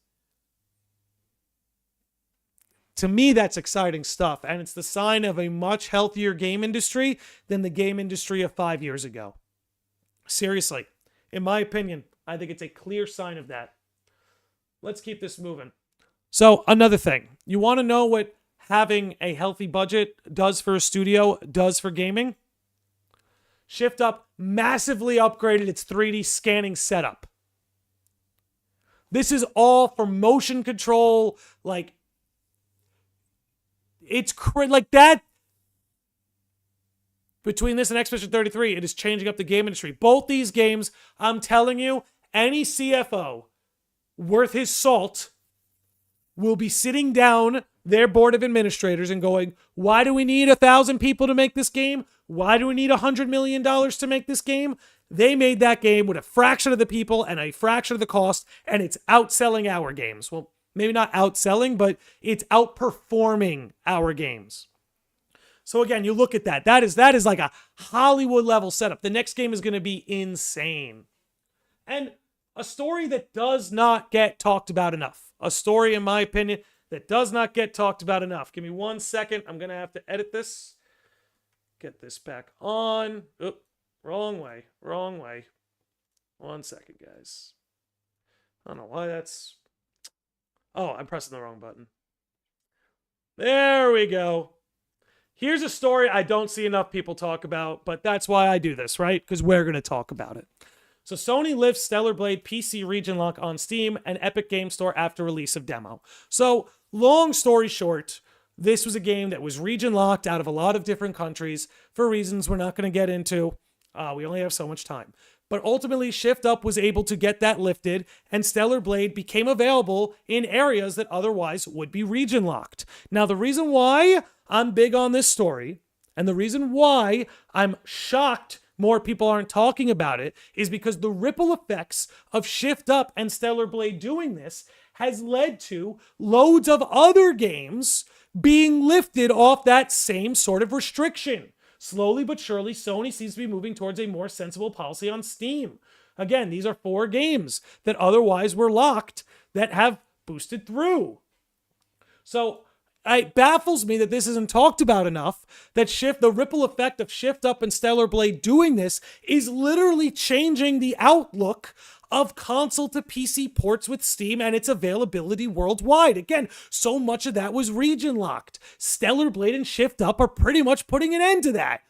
To me, that's exciting stuff, and it's the sign of a much healthier game industry than the game industry of 5 years ago. Seriously, in my opinion, I think it's a clear sign of that. Let's keep this moving. So, another thing. You want to know what having a healthy budget does for a studio, does for gaming? Shift Up massively upgraded its 3D scanning setup. This is all for motion control, like it's like that. Between this and Expedition 33, it is changing up the game industry. Both these games, I'm telling you, any CFO worth his salt will be sitting down their board of administrators and going, why do we need 1,000 people to make this game? Why do we need $100 million to make this game? They made that game with a fraction of the people and a fraction of the cost, and it's outselling our games. Well, maybe not outselling, but it's outperforming our games. So again, you look at that. That is like a Hollywood level setup. The next game is going to be insane. And a story that does not get talked about enough. A story, in my opinion, that does not get talked about enough. Give me 1 second. I'm going to have to edit this. Get this back on. Oop, wrong way. 1 second, guys. I don't know why that's... Oh, I'm pressing the wrong button. There we go. Here's a story I don't see enough people talk about, but that's why I do this, right? Because we're going to talk about it. So Sony lifts Stellar Blade PC region lock on Steam and Epic Game Store after release of demo. So long story short, this was a game that was region locked out of a lot of different countries for reasons we're not going to get into. We only have so much time. But ultimately, Shift Up was able to get that lifted, and Stellar Blade became available in areas that otherwise would be region locked. Now, the reason why I'm big on this story, and the reason why I'm shocked more people aren't talking about it, is because the ripple effects of Shift Up and Stellar Blade doing this has led to loads of other games being lifted off that same sort of restriction. Slowly but surely, Sony seems to be moving towards a more sensible policy on Steam. Again, these are 4 games that otherwise were locked that have boosted through. So it baffles me that this isn't talked about enough, that the ripple effect of Shift Up and Stellar Blade doing this is literally changing the outlook of console to PC ports with Steam and its availability worldwide. Again, so much of that was region locked. Stellar Blade and Shift Up are pretty much putting an end to that.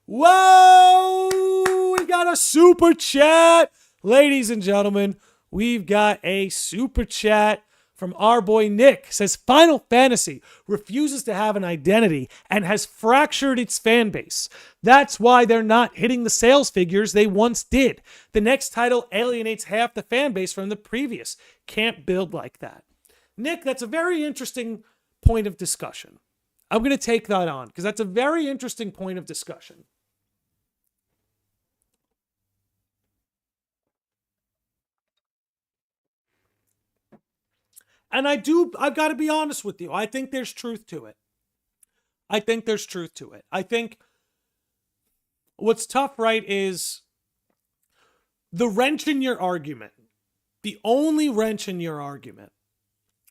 Whoa! We got a super chat. Ladies and gentlemen, we've got a super chat from our boy Nick. Says Final Fantasy refuses to have an identity and has fractured its fan base. That's why they're not hitting the sales figures they once did. The next title alienates half the fan base from the previous. Can't build like that. Nick, that's a very interesting point of discussion. I'm going to take that on because that's a very interesting point of discussion. And I've got to be honest with you. I think there's truth to it. I think what's tough, right, is the wrench in your argument. The only wrench in your argument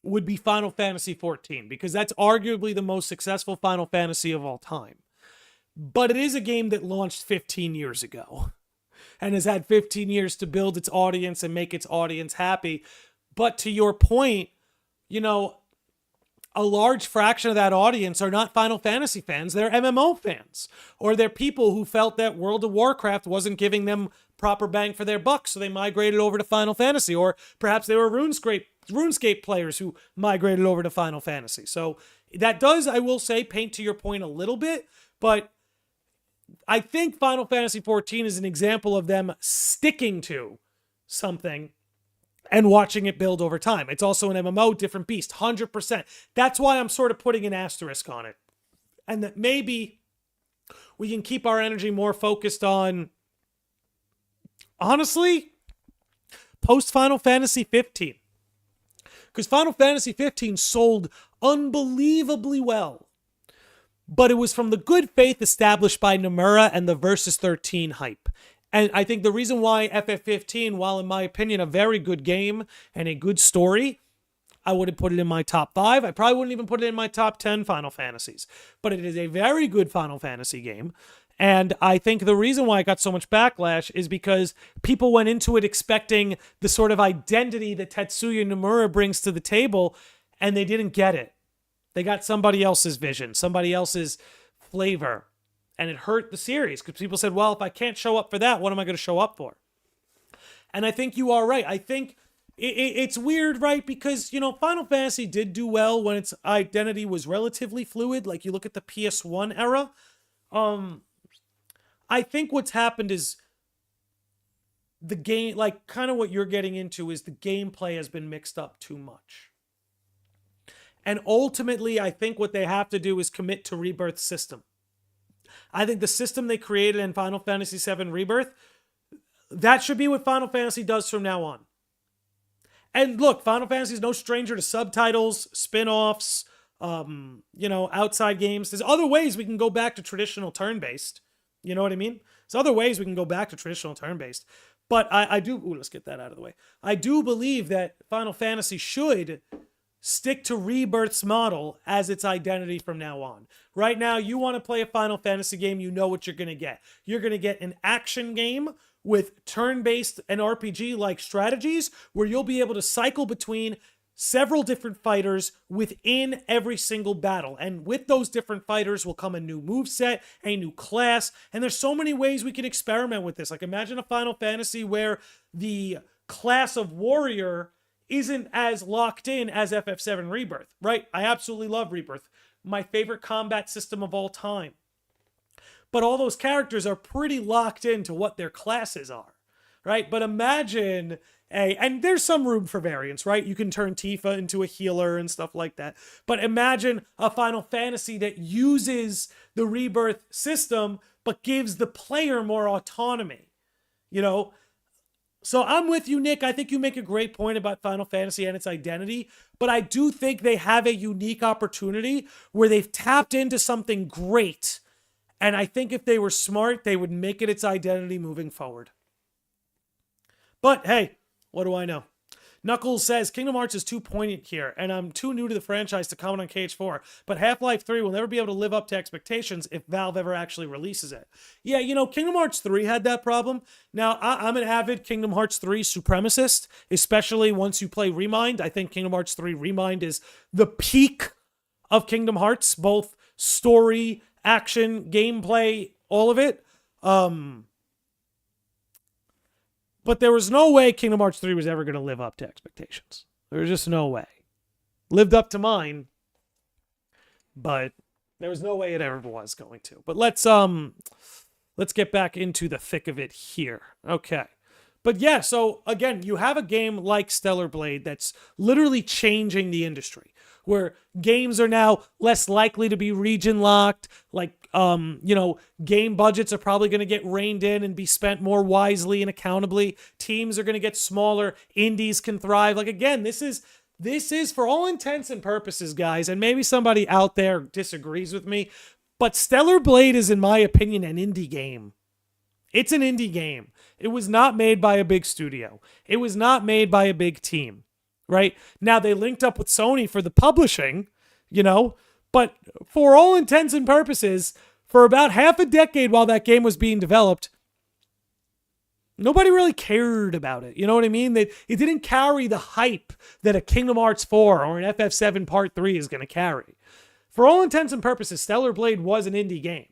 would be Final Fantasy XIV, because that's arguably the most successful Final Fantasy of all time. But it is a game that launched 15 years ago and has had 15 years to build its audience and make its audience happy. But to your point, you know, a large fraction of that audience are not Final Fantasy fans. They're MMO fans. Or they're people who felt that World of Warcraft wasn't giving them proper bang for their buck, so they migrated over to Final Fantasy. Or perhaps they were RuneScape players who migrated over to Final Fantasy. So that does, I will say, paint to your point a little bit. But I think Final Fantasy XIV is an example of them sticking to something and watching it build over time. It's also an MMO, different beast, 100%. That's why I'm sort of putting an asterisk on it. And that maybe we can keep our energy more focused on, honestly, post-Final Fantasy 15. Because Final Fantasy 15 sold unbelievably well. But it was from the good faith established by Nomura and the Versus 13 hype. And I think the reason why FF15, while in my opinion a very good game and a good story, I wouldn't put it in my top 5. I probably wouldn't even put it in my top 10 Final Fantasies. But it is a very good Final Fantasy game. And I think the reason why it got so much backlash is because people went into it expecting the sort of identity that Tetsuya Nomura brings to the table, and they didn't get it. They got somebody else's vision, somebody else's flavor. And it hurt the series because people said, well, if I can't show up for that, what am I going to show up for? And I think you are right. I think it's weird, right? Because, you know, Final Fantasy did do well when its identity was relatively fluid. Like you look at the PS1 era. I think what's happened is the game, like kind of what you're getting into, is the gameplay has been mixed up too much. And ultimately, I think what they have to do is commit to Rebirth system. I think the system they created in Final Fantasy VII Rebirth, that should be what Final Fantasy does from now on. And look, Final Fantasy is no stranger to subtitles, spin-offs, outside games. There's other ways we can go back to traditional turn-based. You know what I mean? There's other ways we can go back to traditional turn-based. But I do... Ooh, let's get that out of the way. I do believe that Final Fantasy should stick to Rebirth's model as its identity from now on. Right now, you want to play a Final Fantasy game, you know what you're going to get. You're going to get an action game with turn-based and RPG-like strategies where you'll be able to cycle between several different fighters within every single battle. And with those different fighters will come a new moveset, a new class, and there's so many ways we can experiment with this. Like imagine a Final Fantasy where the class of warrior isn't as locked in as FF7 Rebirth, right? I absolutely love Rebirth. My favorite combat system of all time. But all those characters are pretty locked into what their classes are, right? But imagine and there's some room for variance, right? You can turn Tifa into a healer and stuff like that. But imagine a Final Fantasy that uses the Rebirth system, but gives the player more autonomy, you know? So I'm with you, Nick. I think you make a great point about Final Fantasy and its identity, but I do think they have a unique opportunity where they've tapped into something great. And I think if they were smart, they would make it its identity moving forward. But hey, what do I know? Knuckles says, Kingdom Hearts is too poignant here, and I'm too new to the franchise to comment on KH4, but Half-Life 3 will never be able to live up to expectations if Valve ever actually releases it. Yeah, you know, Kingdom Hearts 3 had that problem. Now, I'm an avid Kingdom Hearts 3 supremacist, especially once you play Remind. I think Kingdom Hearts 3 Remind is the peak of Kingdom Hearts, both story, action, gameplay, all of it. But there was no way Kingdom Hearts 3 was ever going to live up to expectations. There was just no way. Lived up to mine, but there was no way it ever was going to. But let's get back into the thick of it here. Okay. But yeah, so again, you have a game like Stellar Blade that's literally changing the industry, where games are now less likely to be region locked. Like, game budgets are probably going to get reined in and be spent more wisely and accountably. Teams are going to get smaller. Indies can thrive. Like, again, this is for all intents and purposes, guys, and maybe somebody out there disagrees with me, but Stellar Blade is, in my opinion, an indie game. It's an indie game. It was not made by a big studio. It was not made by a big team, right? Now, they linked up with Sony for the publishing, but for all intents and purposes, for about half a decade while that game was being developed, nobody really cared about it. You know what I mean? It didn't carry the hype that a Kingdom Hearts 4 or an FF7 Part 3 is going to carry. For all intents and purposes, Stellar Blade was an indie game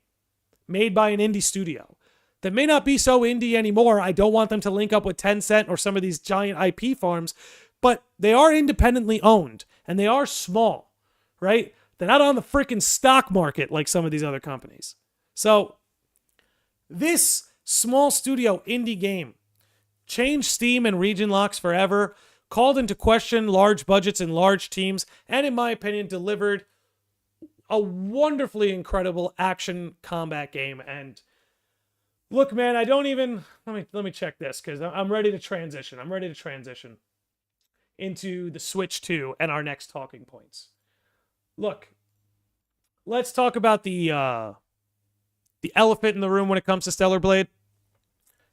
made by an indie studio that may not be so indie anymore. I don't want them to link up with Tencent or some of these giant IP farms, but they are independently owned and they are small, right? They're not on the freaking stock market like some of these other companies. So this small studio indie game changed Steam and region locks forever, called into question large budgets and large teams, and in my opinion, delivered a wonderfully incredible action combat game. And look, man, I don't even... Let me check this, because I'm ready to transition. I'm ready to transition into the Switch 2 and our next talking points. Look, let's talk about the elephant in the room when it comes to Stellar Blade.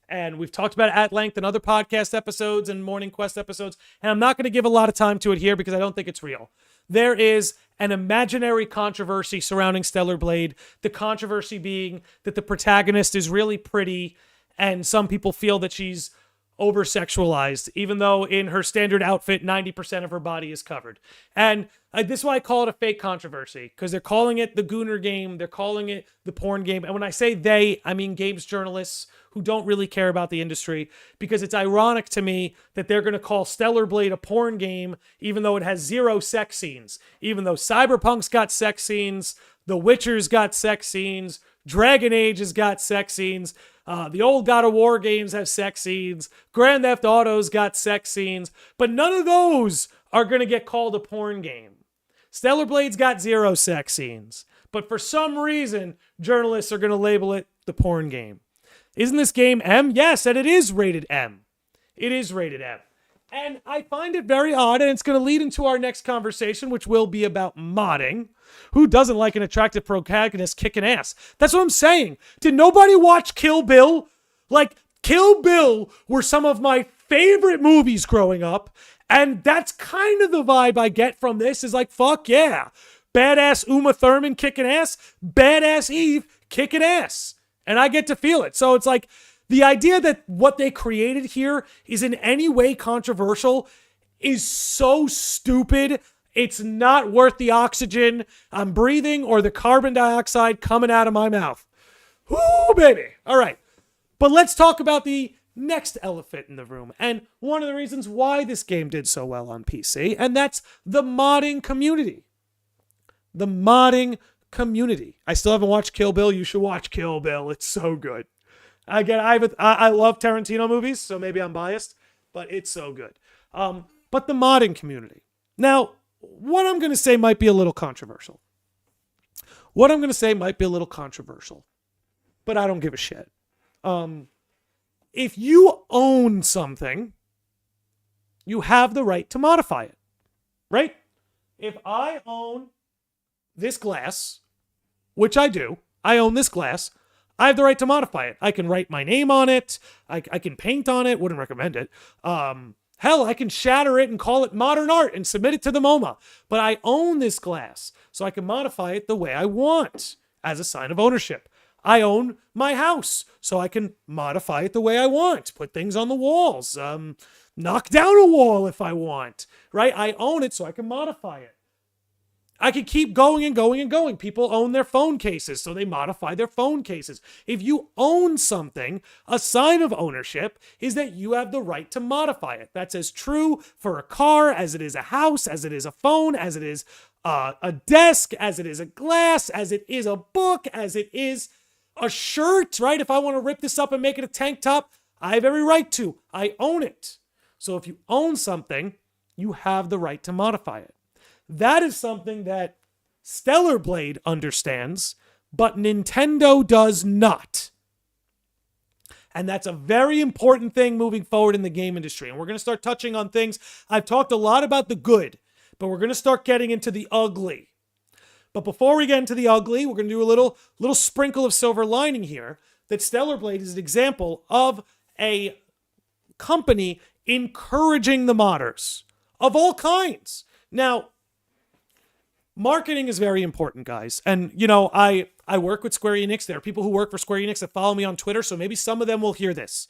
And we've talked about it at length in other podcast episodes and Morning Quest episodes, and I'm not going to give a lot of time to it here because I don't think it's real. There is an imaginary controversy surrounding Stellar Blade, the controversy being that the protagonist is really pretty, and some people feel that she's over-sexualized, even though in her standard outfit, 90% of her body is covered. And this is why I call it a fake controversy, because they're calling it the Gooner game, they're calling it the porn game, and when I say they, I mean games journalists who don't really care about the industry, because it's ironic to me that they're going to call Stellar Blade a porn game, even though it has 0 sex scenes, even though Cyberpunk's got sex scenes, The Witcher's got sex scenes, Dragon Age has got sex scenes, the old God of War games have sex scenes, Grand Theft Auto's got sex scenes, but none of those are going to get called a porn game. Stellar Blade's got 0 sex scenes, but for some reason, journalists are going to label it the porn game. Isn't this game M? Yes, and it is rated M. It is rated M. And I find it very odd, and it's going to lead into our next conversation, which will be about modding. Who doesn't like an attractive protagonist kicking ass? That's what I'm saying. Did nobody watch Kill Bill? Like, Kill Bill were some of my favorite movies growing up, and that's kind of the vibe I get from this, is like, fuck yeah. Badass Uma Thurman kicking ass, badass Eve kicking ass. And I get to feel it. So it's like, the idea that what they created here is in any way controversial is so stupid. It's not worth the oxygen I'm breathing or the carbon dioxide coming out of my mouth. Whoo, baby. All right. But let's talk about the next elephant in the room, and one of the reasons why this game did so well on PC, and that's the modding community. The modding community. I still haven't watched Kill Bill. You should watch Kill Bill. It's so good. Again, I love Tarantino movies, so maybe I'm biased, but it's so good. But the modding community. Now, what I'm going to say might be a little controversial. But I don't give a shit. If you own something, you have the right to modify it, right? If I own this glass, which I do, I own this glass, I have the right to modify it. I can write my name on it. I can paint on it. Wouldn't recommend it. Hell, I can shatter it and call it modern art and submit it to the MoMA. But I own this glass, so I can modify it the way I want as a sign of ownership. I own my house, so I can modify it the way I want. Put things on the walls. Knock down a wall if I want. Right? I own it, so I can modify it. I could keep going and going and going. People own their phone cases, so they modify their phone cases. If you own something, a sign of ownership is that you have the right to modify it. That's as true for a car as it is a house, as it is a phone, as it is a desk, as it is a glass, as it is a book, as it is a shirt, right? If I want to rip this up and make it a tank top, I have every right to. I own it. So if you own something, you have the right to modify it. That is something that Stellar Blade understands, but Nintendo does not. And that's a very important thing moving forward in the game industry. And we're going to start touching on things. I've talked a lot about the good, but we're going to start getting into the ugly. But before we get into the ugly, we're going to do a little sprinkle of silver lining here, that Stellar Blade is an example of a company encouraging the modders of all kinds. Now, marketing is very important, guys. And, you know, I work with Square Enix. There are people who work for Square Enix that follow me on Twitter, so maybe some of them will hear this.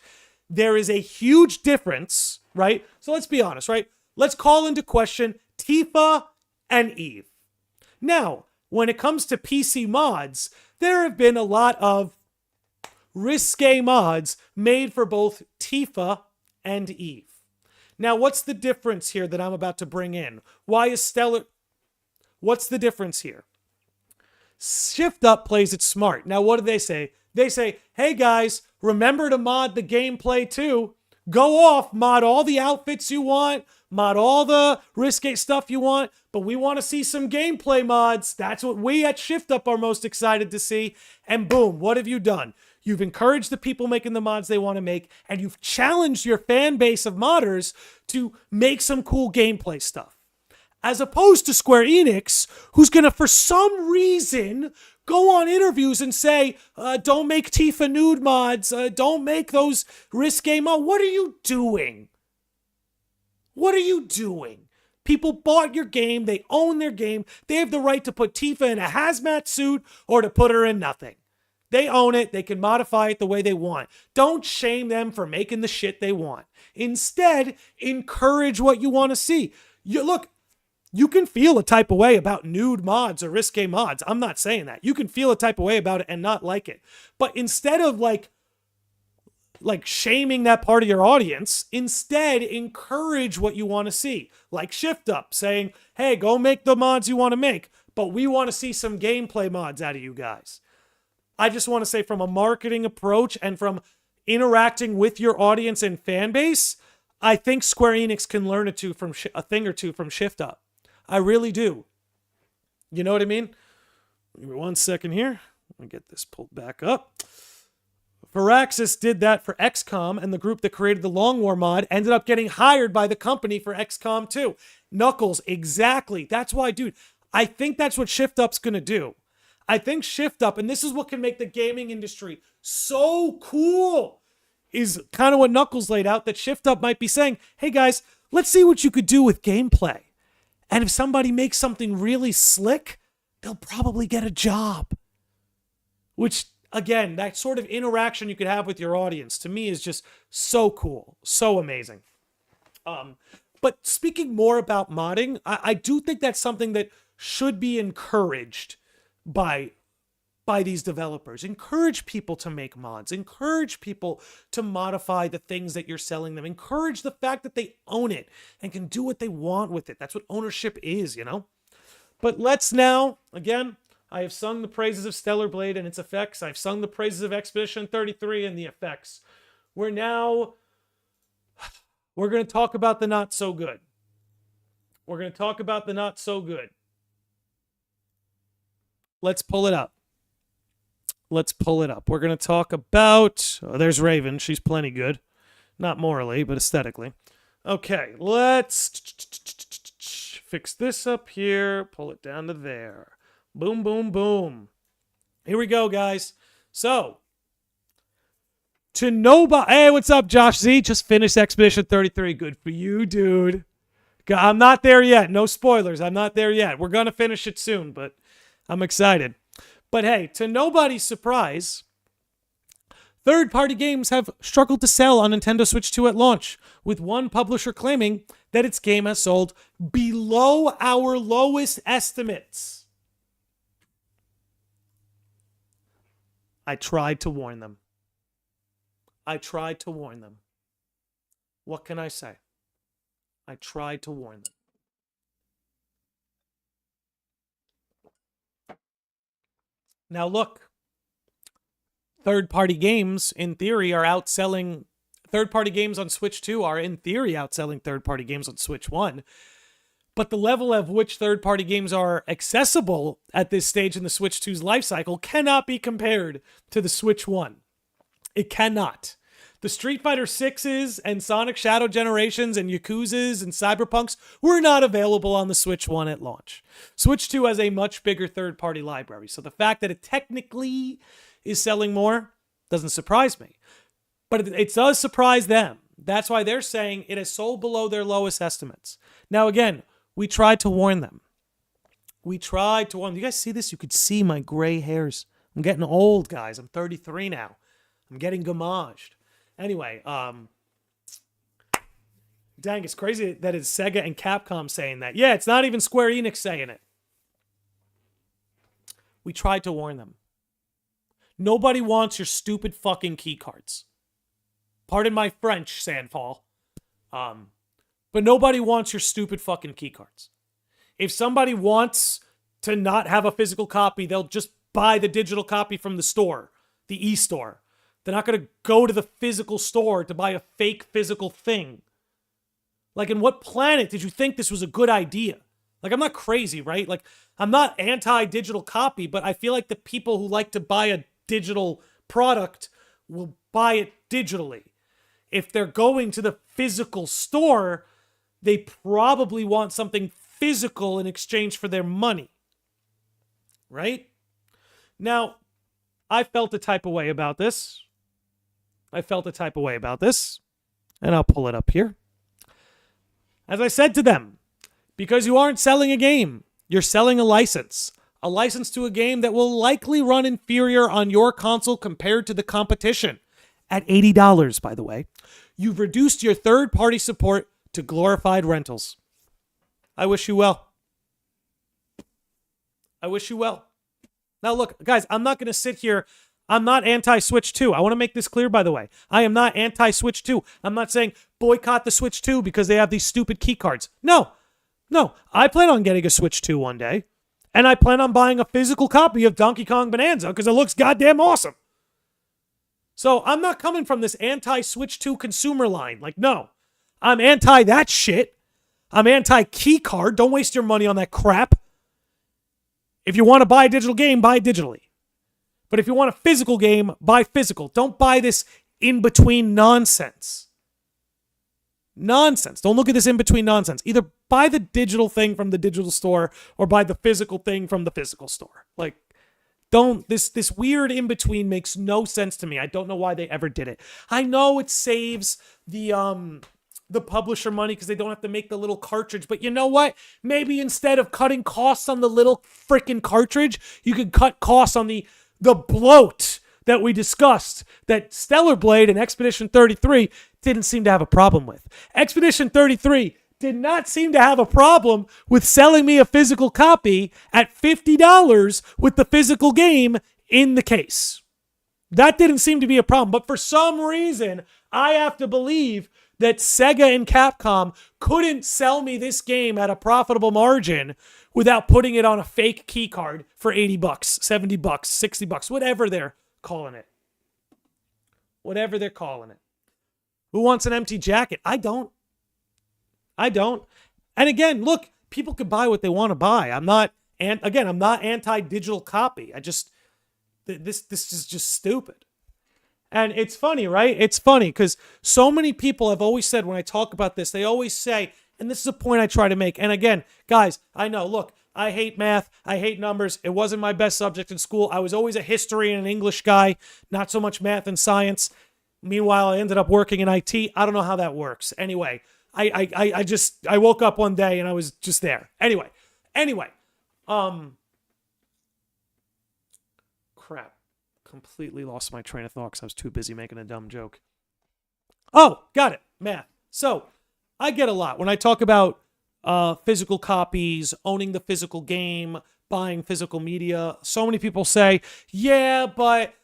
There is a huge difference, right? So let's be honest, right? Let's call into question Tifa and Eve. Now, when it comes to PC mods, there have been a lot of risque mods made for both Tifa and Eve. Now, what's the difference here that I'm about to bring in? Why is Stellar... What's the difference here? Shift Up plays it smart. Now, what do they say? They say, hey guys, remember to mod the gameplay too. Go off, mod all the outfits you want, mod all the risque stuff you want, but we want to see some gameplay mods. That's what we at Shift Up are most excited to see. And boom, what have you done? You've encouraged the people making the mods they want to make, and you've challenged your fan base of modders to make some cool gameplay stuff. As opposed to Square Enix, who's going to, for some reason, go on interviews and say, don't make Tifa nude mods, don't make those risque mods. What are you doing? What are you doing? People bought your game, they own their game, they have the right to put Tifa in a hazmat suit or to put her in nothing. They own it, they can modify it the way they want. Don't shame them for making the shit they want. Instead, encourage what you want to see. Look, you can feel a type of way about nude mods or risque mods. I'm not saying that. You can feel a type of way about it and not like it. But instead of like shaming that part of your audience, instead encourage what you want to see. Like Shift Up saying, hey, go make the mods you want to make, but we want to see some gameplay mods out of you guys. I just want to say, from a marketing approach and from interacting with your audience and fan base, I think Square Enix can learn a thing or two from Shift Up. I really do. You know what I mean? Give me 1 second here. Let me get this pulled back up. Firaxis did that for XCOM, and the group that created the Long War mod ended up getting hired by the company for XCOM 2. Knuckles, exactly. That's why, dude, I think that's what Shift Up's going to do. I think Shift Up, and this is what can make the gaming industry so cool, is kind of what Knuckles laid out, that Shift Up might be saying, hey guys, let's see what you could do with gameplay. And if somebody makes something really slick, they'll probably get a job. Which, again, that sort of interaction you could have with your audience, to me, is just so cool. So amazing. But speaking more about modding, I do think that's something that should be encouraged by these developers. Encourage people to make mods. Encourage people to modify the things that you're selling them. Encourage the fact that they own it and can do what they want with it. That's what ownership is, you know? But let's now, again, I have sung the praises of Stellar Blade and its effects. I've sung the praises of Expedition 33 and the effects. We're going to talk about the not so good. We're going to talk about the not so good. Let's pull it up. Let's pull it up. We're going to talk about... Oh, there's Raven. She's plenty good. Not morally, but aesthetically. Okay, let's fix this up here. Pull it down to there. Boom, boom, boom. Here we go, guys. So, to nobody... Hey, what's up, Josh Z? Just finished Expedition 33. Good for you, dude. I'm not there yet. No spoilers. I'm not there yet. We're going to finish it soon, but I'm excited. But hey, to nobody's surprise, third-party games have struggled to sell on Nintendo Switch 2 at launch, with one publisher claiming that its game has sold below our lowest estimates. I tried to warn them. What can I say? I tried to warn them. Now look, third-party games, in theory, are outselling... Third-party games on Switch 2 are, in theory, outselling third-party games on Switch 1. But the level of which third-party games are accessible at this stage in the Switch 2's life cycle cannot be compared to the Switch 1. It cannot. The Street Fighter 6s and Sonic Shadow Generations and Yakuzas and Cyberpunks were not available on the Switch 1 at launch. Switch 2 has a much bigger third-party library, so the fact that it technically is selling more doesn't surprise me. But it does surprise them. That's why they're saying it has sold below their lowest estimates. Now again, we tried to warn them. You guys see this? You could see my gray hairs. I'm getting old, guys. I'm 33 now. I'm getting gamaged. Anyway, dang, it's crazy that it's Sega and Capcom saying that. Yeah, it's not even Square Enix saying it. We tried to warn them. Nobody wants your stupid fucking key cards. Pardon my French, Sandfall. But nobody wants your stupid fucking key cards. If somebody wants to not have a physical copy, they'll just buy the digital copy from the store, the e-store. They're not going to go to the physical store to buy a fake physical thing. Like, in what planet did you think this was a good idea? Like, I'm not crazy, right? Like, I'm not anti-digital copy, but I feel like the people who like to buy a digital product will buy it digitally. If they're going to the physical store, they probably want something physical in exchange for their money. Right? Now, I felt a type of way about this. And I'll pull it up here. As I said to them, because you aren't selling a game, you're selling a license. A license to a game that will likely run inferior on your console compared to the competition. At $80, by the way. You've reduced your third-party support to glorified rentals. I wish you well. Now look, guys, I'm not going to sit here. I'm not anti-Switch 2. I want to make this clear, by the way. I am not anti-Switch 2. I'm not saying boycott the Switch 2 because they have these stupid key cards. No. I plan on getting a Switch 2 one day. And I plan on buying a physical copy of Donkey Kong Bonanza because it looks goddamn awesome. So I'm not coming from this anti-Switch 2 consumer line. Like, no. I'm anti that shit. I'm anti-key card. Don't waste your money on that crap. If you want to buy a digital game, buy it digitally. But if you want a physical game, buy physical. Don't buy this in-between nonsense. Don't look at this in-between nonsense. Either buy the digital thing from the digital store or buy the physical thing from the physical store. Like, this weird in-between makes no sense to me. I don't know why they ever did it. I know it saves the publisher money because they don't have to make the little cartridge. But you know what? Maybe instead of cutting costs on the little freaking cartridge, you could cut costs on the bloat that we discussed that Stellar Blade and Expedition 33 didn't seem to have a problem with. Expedition 33 did not seem to have a problem with selling me a physical copy at $50 with the physical game in the case. That didn't seem to be a problem. But for some reason, I have to believe that Sega and Capcom couldn't sell me this game at a profitable margin without putting it on a fake key card for $80, $70, $60, whatever they're calling it. Whatever they're calling it. Who wants an empty jacket? I don't. And again, look, people can buy what they want to buy. I'm not anti-digital copy. This is just stupid. And it's funny, right? It's funny because so many people have always said when I talk about this, they always say, and this is a point I try to make. And again, guys, I know, look, I hate math. I hate numbers. It wasn't my best subject in school. I was always a history and an English guy, not so much math and science. Meanwhile, I ended up working in IT. I don't know how that works. Anyway, I woke up one day and I was just there. Anyway. Crap. Completely lost my train of thought because I was too busy making a dumb joke. Oh, got it. Math. So, I get a lot when I talk about physical copies, owning the physical game, buying physical media. So many people say, yeah, but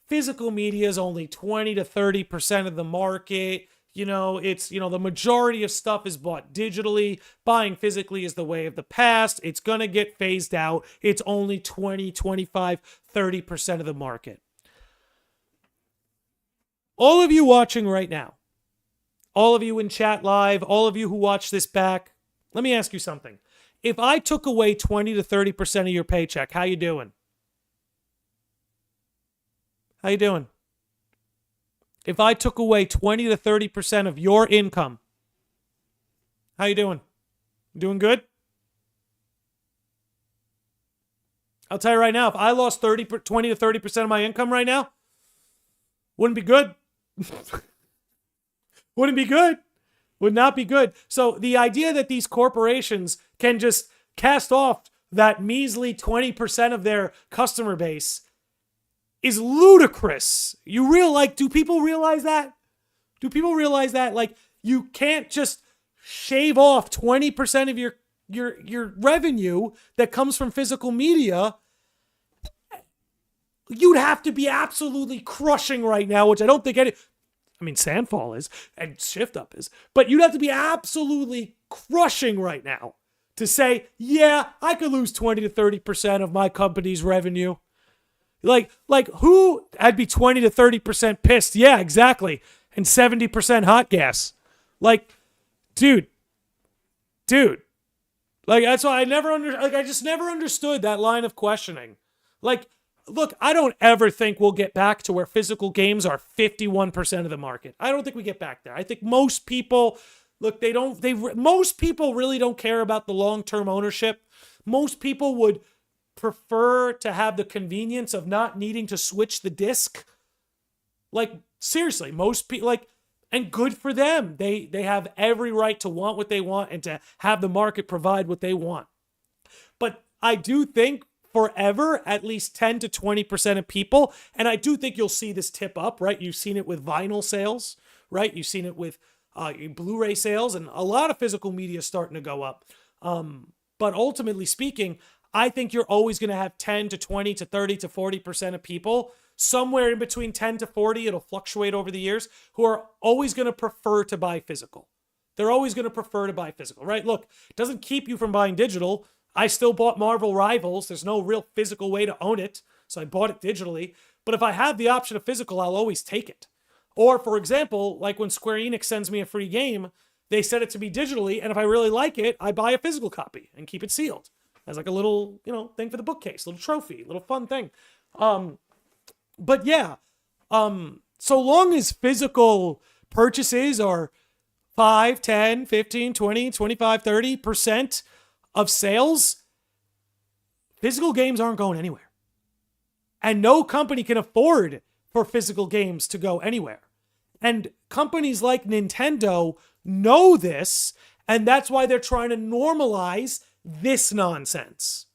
physical media is only 20 to 30% of the market. The majority of stuff is bought digitally. Buying physically is the way of the past. It's going to get phased out. It's only 20, 25, 30% of the market. All of you watching right now, all of you in chat live, all of you who watch this back, let me ask you something. If I took away 20 to 30% of your paycheck, how you doing? How you doing? If I took away 20 to 30% of your income, how you doing? Doing good? I'll tell you right now, if I lost 20 to 30% of my income right now, wouldn't be good. Wouldn't be good. Would not be good. So the idea that these corporations can just cast off that measly 20% of their customer base is ludicrous. Do people realize that? Do people realize that? Like, you can't just shave off 20% of your revenue that comes from physical media. You'd have to be absolutely crushing right now, which I don't think Sandfall is, and Shift Up is, but you'd have to be absolutely crushing right now to say, yeah, I could lose 20 to 30% of my company's revenue. Like who? I'd be 20 to 30% pissed. Yeah, exactly. And 70% hot gas. Like, dude. Like, that's why I just never understood that line of questioning. Like, look, I don't ever think we'll get back to where physical games are 51% of the market. I don't think we get back there. I think most people, look, most people really don't care about the long-term ownership. Most people would prefer to have the convenience of not needing to switch the disc. Like, seriously, most people, and good for them. They have every right to want what they want and to have the market provide what they want. But I do think forever, at least 10 to 20% of people, and I do think you'll see this tip up, right? You've seen it with vinyl sales, right? You've seen it with Blu-ray sales, and a lot of physical media is starting to go up. But ultimately speaking, I think you're always going to have 10 to 20 to 30 to 40% of people, somewhere in between 10 to 40, it'll fluctuate over the years, who are always going to prefer to buy physical. They're always going to prefer to buy physical, right? Look, it doesn't keep you from buying digital. I still bought Marvel Rivals. There's no real physical way to own it, so I bought it digitally. But if I have the option of physical, I'll always take it. Or, for example, like when Square Enix sends me a free game, they send it to me digitally, and if I really like it, I buy a physical copy and keep it sealed as like a little, thing for the bookcase, little trophy, little fun thing. But yeah, so long as physical purchases are 5, 10, 15, 20, 25, 30% of sales, physical games aren't going anywhere. And no company can afford for physical games to go anywhere. And companies like Nintendo know this, and that's why they're trying to normalize this nonsense.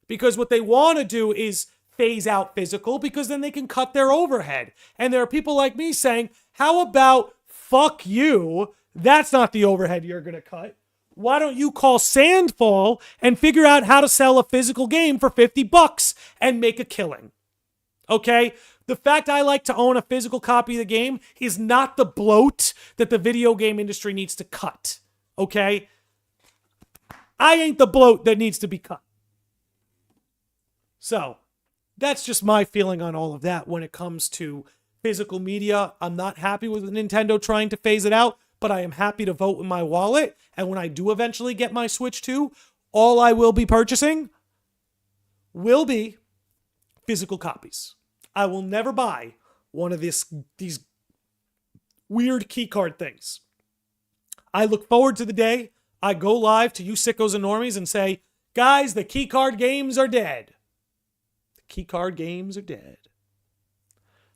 Because what they want to do is phase out physical, because then they can cut their overhead. And there are people like me saying, how about fuck you? That's not the overhead you're going to cut. Why don't you call Sandfall and figure out how to sell a physical game for $50 and make a killing? Okay? The fact I like to own a physical copy of the game is not the bloat that the video game industry needs to cut. Okay? I ain't the bloat that needs to be cut. So, that's just my feeling on all of that when it comes to physical media. I'm not happy with Nintendo trying to phase it out, but I am happy to vote with my wallet. And when I do eventually get my Switch 2, all I will be purchasing will be physical copies. I will never buy one of these weird keycard things. I look forward to the day I go live to you sickos and normies and say, guys, the keycard games are dead. The keycard games are dead.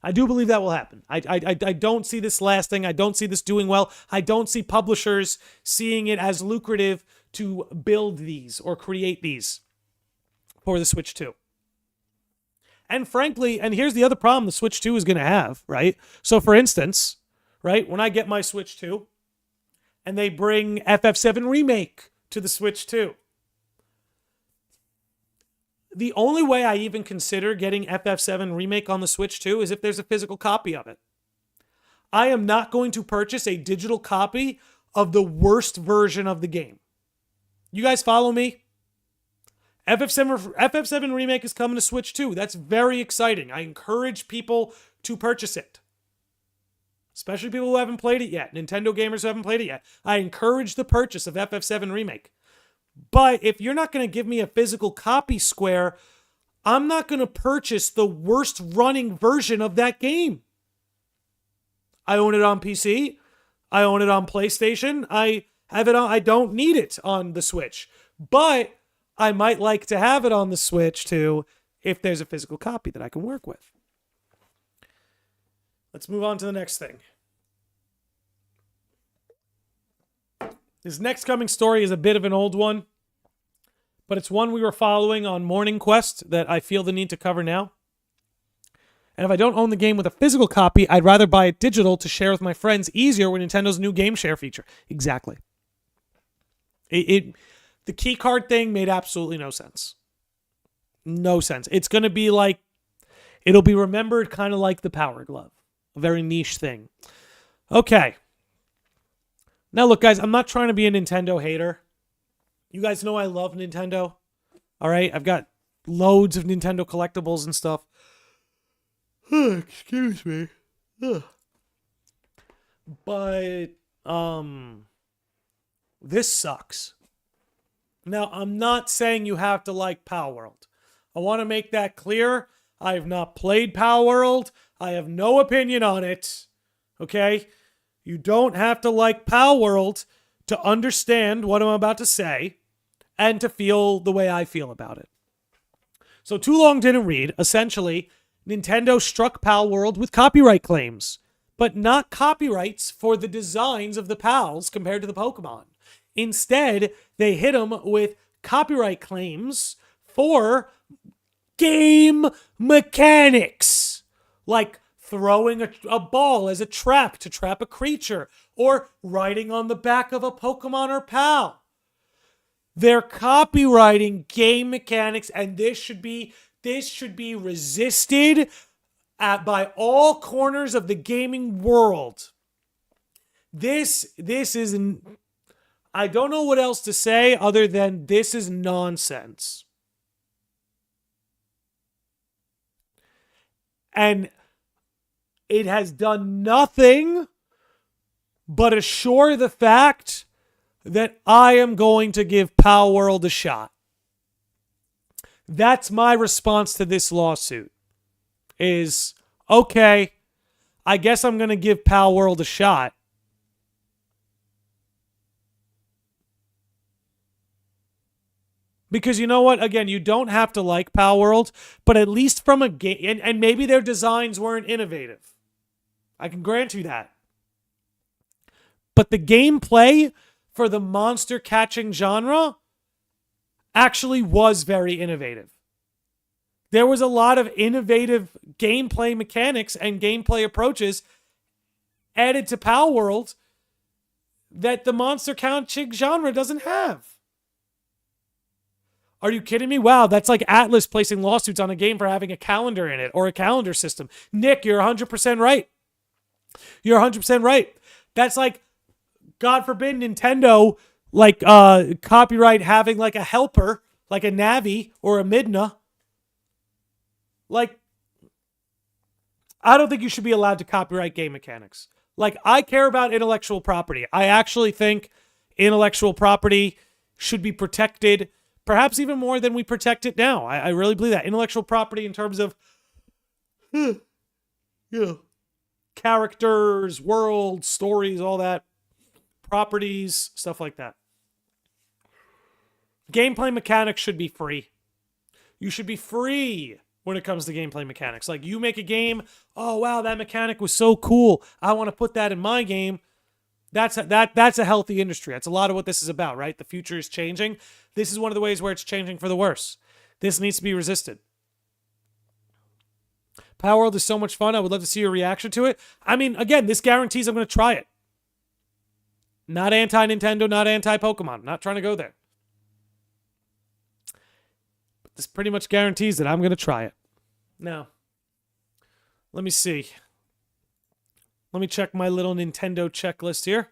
I do believe that will happen. I don't see this lasting. I don't see this doing well. I don't see publishers seeing it as lucrative to build these or create these for the Switch 2. And frankly, and here's the other problem the Switch 2 is going to have, right? So for instance, right, when I get my Switch 2 and they bring FF7 Remake to the Switch 2, the only way I even consider getting FF7 Remake on the Switch 2 is if there's a physical copy of it. I am not going to purchase a digital copy of the worst version of the game. You guys follow me? FF7 Remake is coming to Switch 2. That's very exciting. I encourage people to purchase it. Especially people who haven't played it yet. Nintendo gamers who haven't played it yet. I encourage the purchase of FF7 Remake. But if you're not going to give me a physical copy, Square, I'm not going to purchase the worst running version of that game. I own it on PC. I own it on PlayStation. I don't need it on the Switch. But I might like to have it on the Switch too if there's a physical copy that I can work with. Let's move on to the next thing. This next coming story is a bit of an old one, but it's one we were following on Morning Quest that I feel the need to cover now. And if I don't own the game with a physical copy, I'd rather buy it digital to share with my friends easier with Nintendo's new game share feature. Exactly. The key card thing made absolutely no sense. No sense. It's going to be like, it'll be remembered kind of like the Power Glove. A very niche thing. Okay. Now look, guys, I'm not trying to be a Nintendo hater. You guys know I love Nintendo. All right? I've got loads of Nintendo collectibles and stuff. Excuse me. But, this sucks. Now, I'm not saying you have to like Palworld. I want to make that clear. I have not played Palworld. I have no opinion on it. Okay? You don't have to like Palworld to understand what I'm about to say and to feel the way I feel about it. So, Too Long Didn't Read. Essentially, Nintendo struck Palworld with copyright claims, but not copyrights for the designs of the Pals compared to the Pokemon. Instead, they hit them with copyright claims for game mechanics, like throwing a ball as a trap to trap a creature, or riding on the back of a Pokemon or Pal. They're copywriting game mechanics, and this should be resisted by all corners of the gaming world. This is, I don't know what else to say other than this is nonsense. And it has done nothing but assure the fact that I am going to give Palworld a shot. That's my response to this lawsuit. Is, okay, I guess I'm going to give Palworld a shot. Because you know what? Again, you don't have to like Palworld, but at least from a game, and maybe their designs weren't innovative. I can grant you that. But the gameplay for the monster catching genre actually was very innovative. There was a lot of innovative gameplay mechanics and gameplay approaches added to Palworld that the monster counting genre doesn't have. Are you kidding me? Wow, that's like Atlas placing lawsuits on a game for having a calendar in it or a calendar system. Nick, you're 100% right. You're 100% right. That's like, God forbid, Nintendo like copyright having like a helper, like a Navi or a Midna. Like, I don't think you should be allowed to copyright game mechanics. Like, I care about intellectual property. I actually think intellectual property should be protected, perhaps even more than we protect it now. I really believe that. Intellectual property in terms of characters, worlds, stories, all that, properties, stuff like that. Gameplay mechanics should be free. You should be free when it comes to gameplay mechanics. Like, you make a game, oh wow, that mechanic was so cool, I want to put that in my game. That's a healthy industry. That's a lot of what this is about, right? The future is changing. This is one of the ways where it's changing for the worse. This needs to be resisted. Power World is so much fun. I would love to see your reaction to it. I mean, again, this guarantees I'm going to try it. Not anti-Nintendo, not anti-Pokemon. I'm not trying to go there. But this pretty much guarantees that I'm going to try it. Now, let me see. Let me check my little Nintendo checklist here.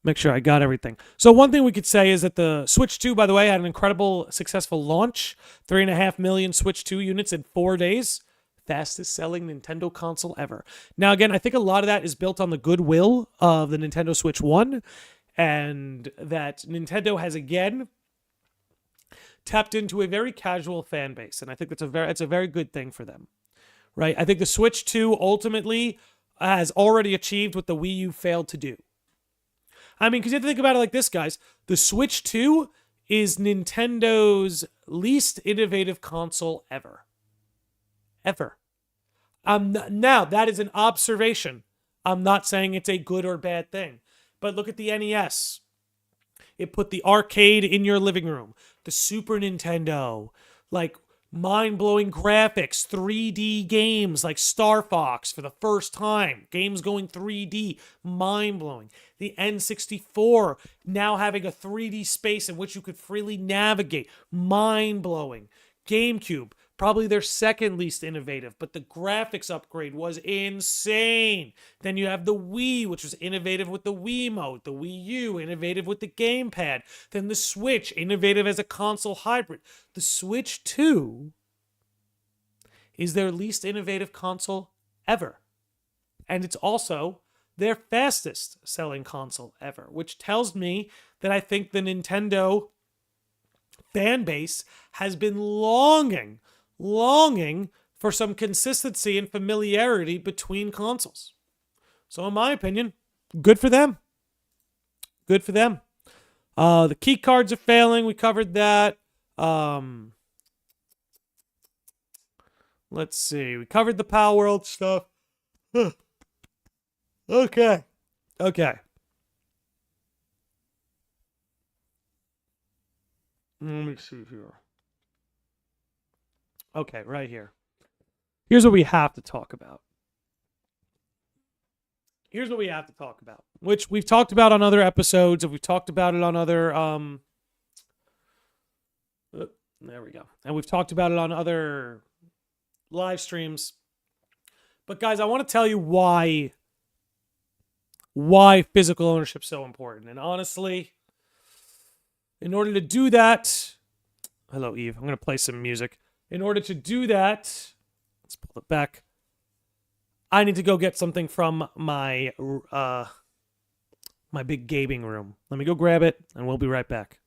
Make sure I got everything. So one thing we could say is that the Switch 2, by the way, had an incredible, successful launch. 3.5 million Switch 2 units in 4 days. Fastest selling Nintendo console ever. Now, again, I think a lot of that is built on the goodwill of the Nintendo Switch 1. And that Nintendo has, again, tapped into a very casual fan base. And I think it's a very good thing for them. Right? I think the Switch 2 ultimately has already achieved what the Wii U failed to do. I mean, because you have to think about it like this, guys. The Switch 2 is Nintendo's least innovative console ever. Ever. Now, that is an observation. I'm not saying it's a good or bad thing. But look at the NES. It put the arcade in your living room. The Super Nintendo. Like, mind-blowing graphics, 3D games like Star Fox for the first time. Games going 3D, mind-blowing. The N64 now having a 3D space in which you could freely navigate, mind-blowing. GameCube, probably their second least innovative, but the graphics upgrade was insane. Then you have the Wii, which was innovative with the Wiimote, the Wii U, innovative with the gamepad. Then the Switch, innovative as a console hybrid. The Switch 2 is their least innovative console ever. And it's also their fastest selling console ever, which tells me that I think the Nintendo fan base has been longing for some consistency and familiarity between consoles. So in my opinion, good for them. Good for them. The key cards are failing. We covered that. Let's see. We covered the Power World stuff. Okay. Let me see here. Okay, right here. Here's what we have to talk about. Which we've talked about on other episodes, and we've talked about it on other there we go. And we've talked about it on other live streams. But guys, I want to tell you why physical ownership is so important. And honestly, in order to do that, hello Eve, I'm going to play some music. In order to do that, let's pull it back. I need to go get something from my my big gaming room. Let me go grab it, and we'll be right back.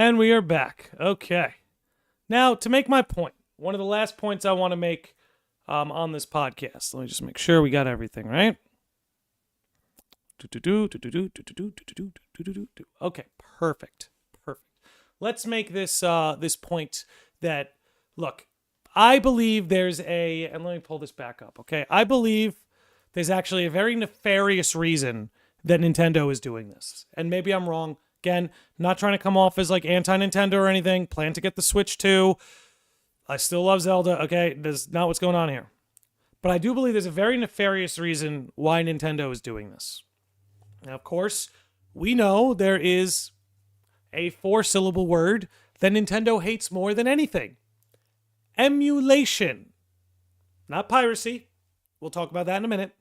And we are back. Okay. Now, to make my point, one of the last points I want to make on this podcast. Let me just make sure we got everything, right? Okay, perfect. Perfect. Let's make this this point that, look, I believe there's and let me pull this back up, okay? I believe there's actually a very nefarious reason that Nintendo is doing this. And maybe I'm wrong. Again, not trying to come off as like anti-Nintendo or anything. Plan to get the Switch too. I still love Zelda, okay? That's not what's going on here. But I do believe there's a very nefarious reason why Nintendo is doing this. Now, of course, we know there is a 4-syllable word that Nintendo hates more than anything. Emulation. Not piracy. We'll talk about that in a minute.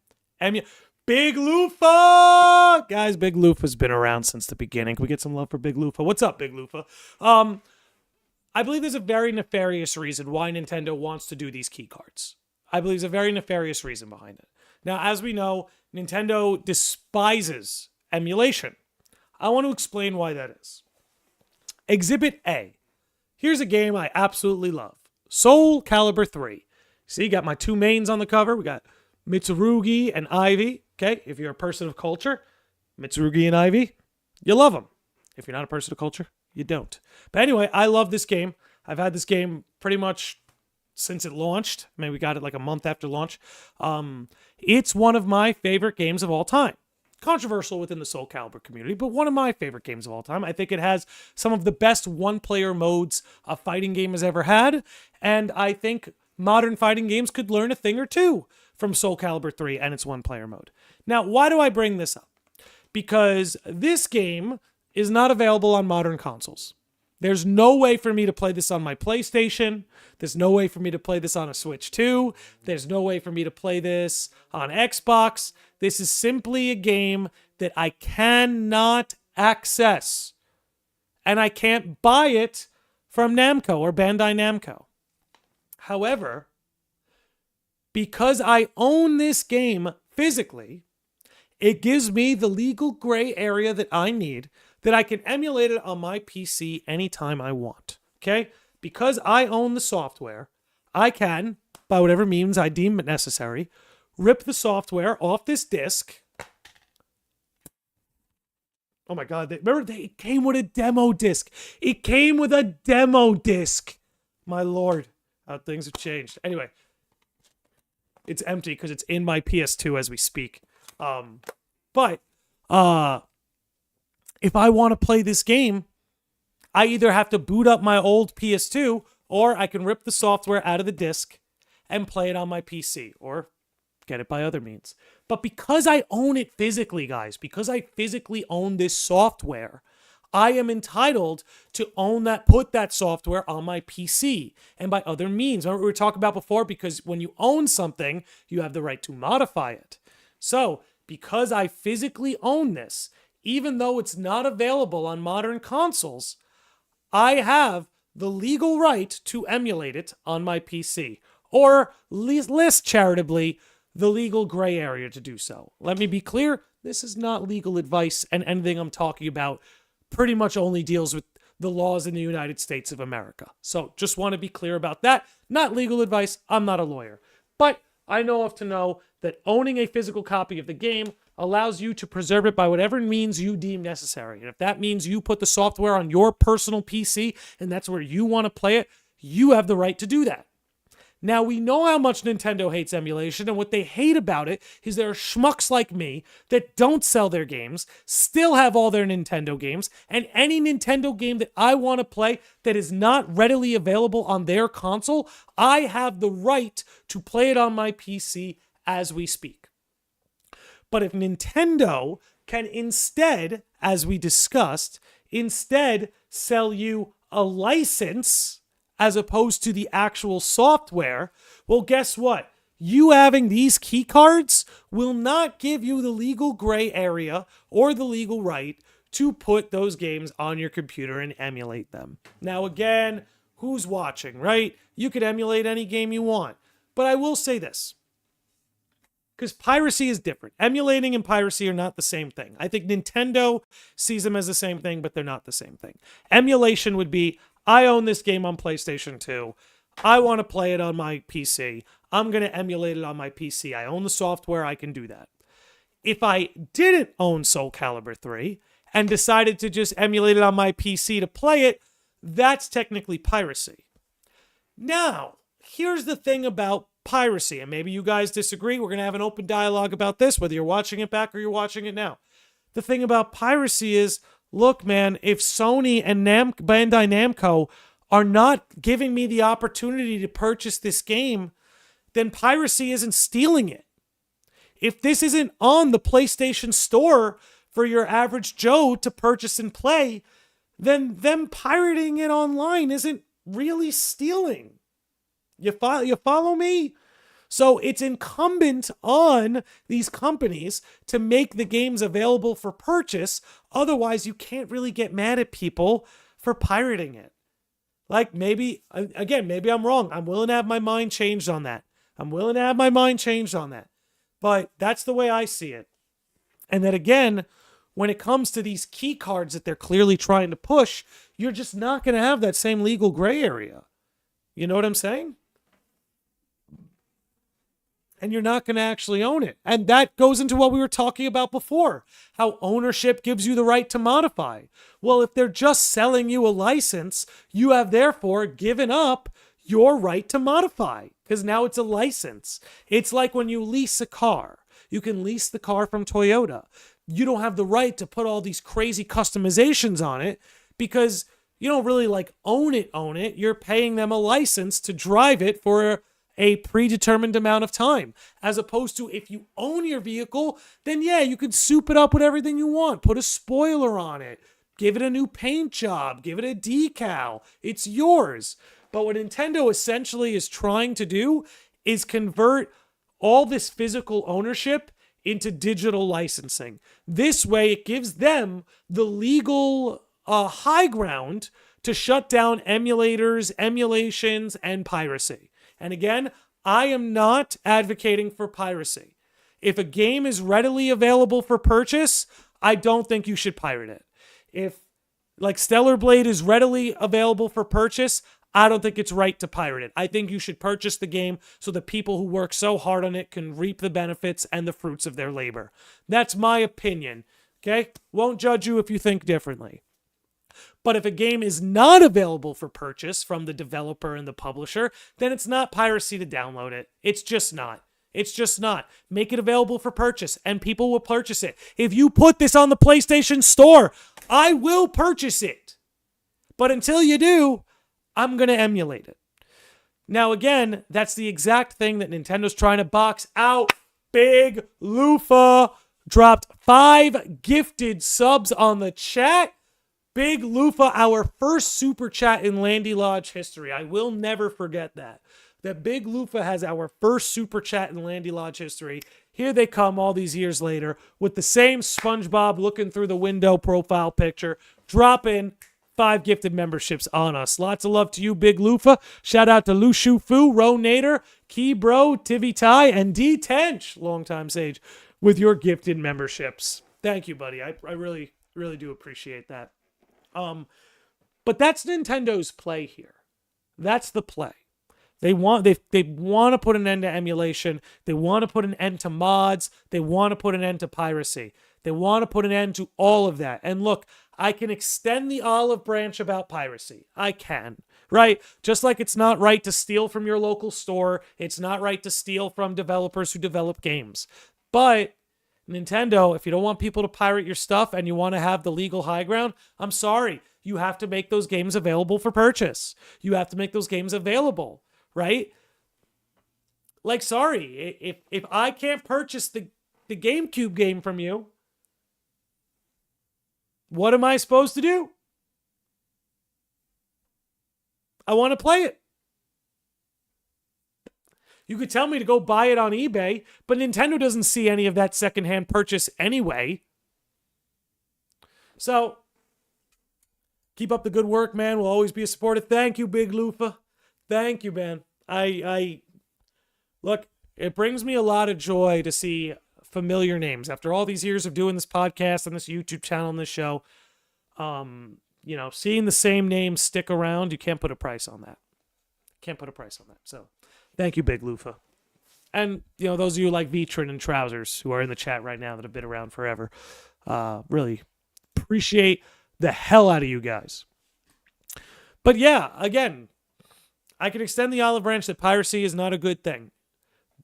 Big Lufa! Guys, Big Lufa's been around since the beginning. Can we get some love for Big Lufa? What's up, Big Lufa? I believe there's a very nefarious reason why Nintendo wants to do these key cards. I believe there's a very nefarious reason behind it. Now, as we know, Nintendo despises emulation. I want to explain why that is. Exhibit A. Here's a game I absolutely love. Soul Calibur 3. See, got my two mains on the cover. We got Mitsurugi and Ivy. Okay, if you're a person of culture, Mitsurugi and Ivy, you love them. If you're not a person of culture, you don't. But anyway, I love this game. I've had this game pretty much since it launched. I mean, we got it like a month after launch. It's one of my favorite games of all time. Controversial within the Soul Calibur community, but one of my favorite games of all time. I think it has some of the best one-player modes a fighting game has ever had, and I think modern fighting games could learn a thing or two from Soul Calibur 3 and its one-player mode. Now, why do I bring this up? Because this game is not available on modern consoles. There's no way for me to play this on my PlayStation. There's no way for me to play this on a Switch 2. There's no way for me to play this on Xbox. This is simply a game that I cannot access. And I can't buy it from Namco or Bandai Namco. However, because I own this game physically, it gives me the legal gray area that I need, that I can emulate it on my PC anytime I want, okay? Because I own the software, I can, by whatever means I deem it necessary, rip the software off this disc. Oh my God, it came with a demo disc. It came with a demo disc. My Lord, how things have changed. Anyway, it's empty because it's in my PS2 as we speak. But if I want to play this game, I either have to boot up my old PS2 or I can rip the software out of the disc and play it on my PC or get it by other means. But because I own it physically, guys, because I physically own this software, I am entitled to put that software on my PC and by other means. Remember what we were talking about before? Because when you own something, you have the right to modify it. So, because I physically own this, even though it's not available on modern consoles, I have the legal right to emulate it on my PC, or less charitably, the legal gray area to do so. Let me be clear, this is not legal advice, and anything I'm talking about pretty much only deals with the laws in the United States of America. So just want to be clear about that. Not legal advice. I'm not a lawyer. But I know enough to know that owning a physical copy of the game allows you to preserve it by whatever means you deem necessary. And if that means you put the software on your personal PC and that's where you want to play it, you have the right to do that. Now, we know how much Nintendo hates emulation, and what they hate about it is there are schmucks like me that don't sell their games, still have all their Nintendo games, and any Nintendo game that I want to play that is not readily available on their console, I have the right to play it on my PC as we speak. But if Nintendo can instead, as we discussed, sell you a license as opposed to the actual software, well, guess what? You having these key cards will not give you the legal gray area or the legal right to put those games on your computer and emulate them. Now, again, who's watching, right? You could emulate any game you want. But I will say this. because piracy is different. Emulating and piracy are not the same thing. I think Nintendo sees them as the same thing, but they're not the same thing. Emulation would be, I own this game on PlayStation 2. I want to play it on my PC. I'm going to emulate it on my PC. I own the software. I can do that. If I didn't own Soul Calibur 3 and decided to just emulate it on my PC to play it, that's technically piracy. Now, here's the thing about piracy, and maybe you guys disagree. We're going to have an open dialogue about this, whether you're watching it back or you're watching it now. The thing about piracy is, look, man, if Sony and Bandai Namco are not giving me the opportunity to purchase this game, then piracy isn't stealing it. If this isn't on the PlayStation Store for your average Joe to purchase and play, then them pirating it online isn't really stealing. You follow me? So it's incumbent on these companies to make the games available for purchase. Otherwise, you can't really get mad at people for pirating it. Like maybe I'm wrong. I'm willing to have my mind changed on that. But that's the way I see it. And then again, when it comes to these key cards that they're clearly trying to push, you're just not going to have that same legal gray area. You know what I'm saying? And you're not going to actually own it. And that goes into what we were talking about before, how ownership gives you the right to modify. Well, if they're just selling you a license, you have therefore given up your right to modify, because now it's a license. It's like when you lease a car. You can lease the car from Toyota. You don't have the right to put all these crazy customizations on it because you don't really like own it. You're paying them a license to drive it for a predetermined amount of time. As opposed to if you own your vehicle, then yeah, you can soup it up with everything you want. Put a spoiler on it. Give it a new paint job. Give it a decal. It's yours. But what Nintendo essentially is trying to do is convert all this physical ownership into digital licensing. This way, it gives them the legal high ground to shut down emulators, emulations, and piracy. And again, I am not advocating for piracy. If a game is readily available for purchase, I don't think you should pirate it. If, like, Stellar Blade is readily available for purchase, I don't think it's right to pirate it. I think you should purchase the game so the people who work so hard on it can reap the benefits and the fruits of their labor. That's my opinion, okay? Won't judge you if you think differently. But if a game is not available for purchase from the developer and the publisher, then it's not piracy to download it. It's just not. Make it available for purchase and people will purchase it. If you put this on the PlayStation Store, I will purchase it. But until you do, I'm going to emulate it. Now, again, that's the exact thing that Nintendo's trying to box out. Big Lufa dropped 5 gifted subs on the chat. Big Lufa, our first super chat in Landy Lodge history. I will never forget that. That Big Lufa has our first super chat in Landy Lodge history. Here they come all these years later with the same SpongeBob looking through the window profile picture, dropping 5 gifted memberships on us. Lots of love to you, Big Lufa. Shout out to Lu Shu Fu, Ro Nader, Key Bro, Tivi Tai, and D Tench, longtime sage, with your gifted memberships. Thank you, buddy. I really, really do appreciate that. But that's Nintendo's play here. That's the play. They want to put an end to emulation. They want to put an end to mods. They want to put an end to piracy. They want to put an end to all of that. And look, I can extend the olive branch about piracy. I can, right? Just like it's not right to steal from your local store. It's not right to steal from developers who develop games. But Nintendo, if you don't want people to pirate your stuff and you want to have the legal high ground, I'm sorry. You have to make those games available for purchase. You have to make those games available, right? Like, sorry, if I can't purchase the GameCube game from you, what am I supposed to do? I want to play it. You could tell me to go buy it on eBay, but Nintendo doesn't see any of that secondhand purchase anyway. So, keep up the good work, man. We'll always be a supporter. Thank you, Big Lufa. Thank you, man. Look, It brings me a lot of joy to see familiar names after all these years of doing this podcast and this YouTube channel and this show. Seeing the same names stick around, you can't put a price on that. So thank you, Big Lufa. And, those of you like Vitrin and Trousers who are in the chat right now that have been around forever, really appreciate the hell out of you guys. But yeah, again, I can extend the olive branch that piracy is not a good thing.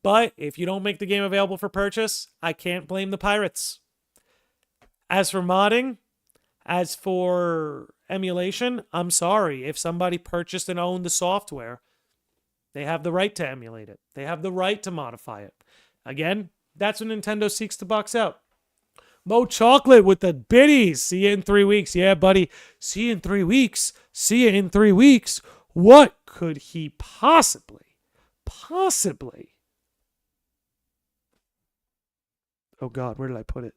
But if you don't make the game available for purchase, I can't blame the pirates. As for modding, as for emulation, I'm sorry. If somebody purchased and owned the software, they have the right to emulate it. They have the right to modify it. Again, that's what Nintendo seeks to box out. Mo Chocolate with the biddies. See you in 3 weeks. Yeah, buddy. See you in 3 weeks. See you in 3 weeks. What could he possibly? Oh, God, where did I put it?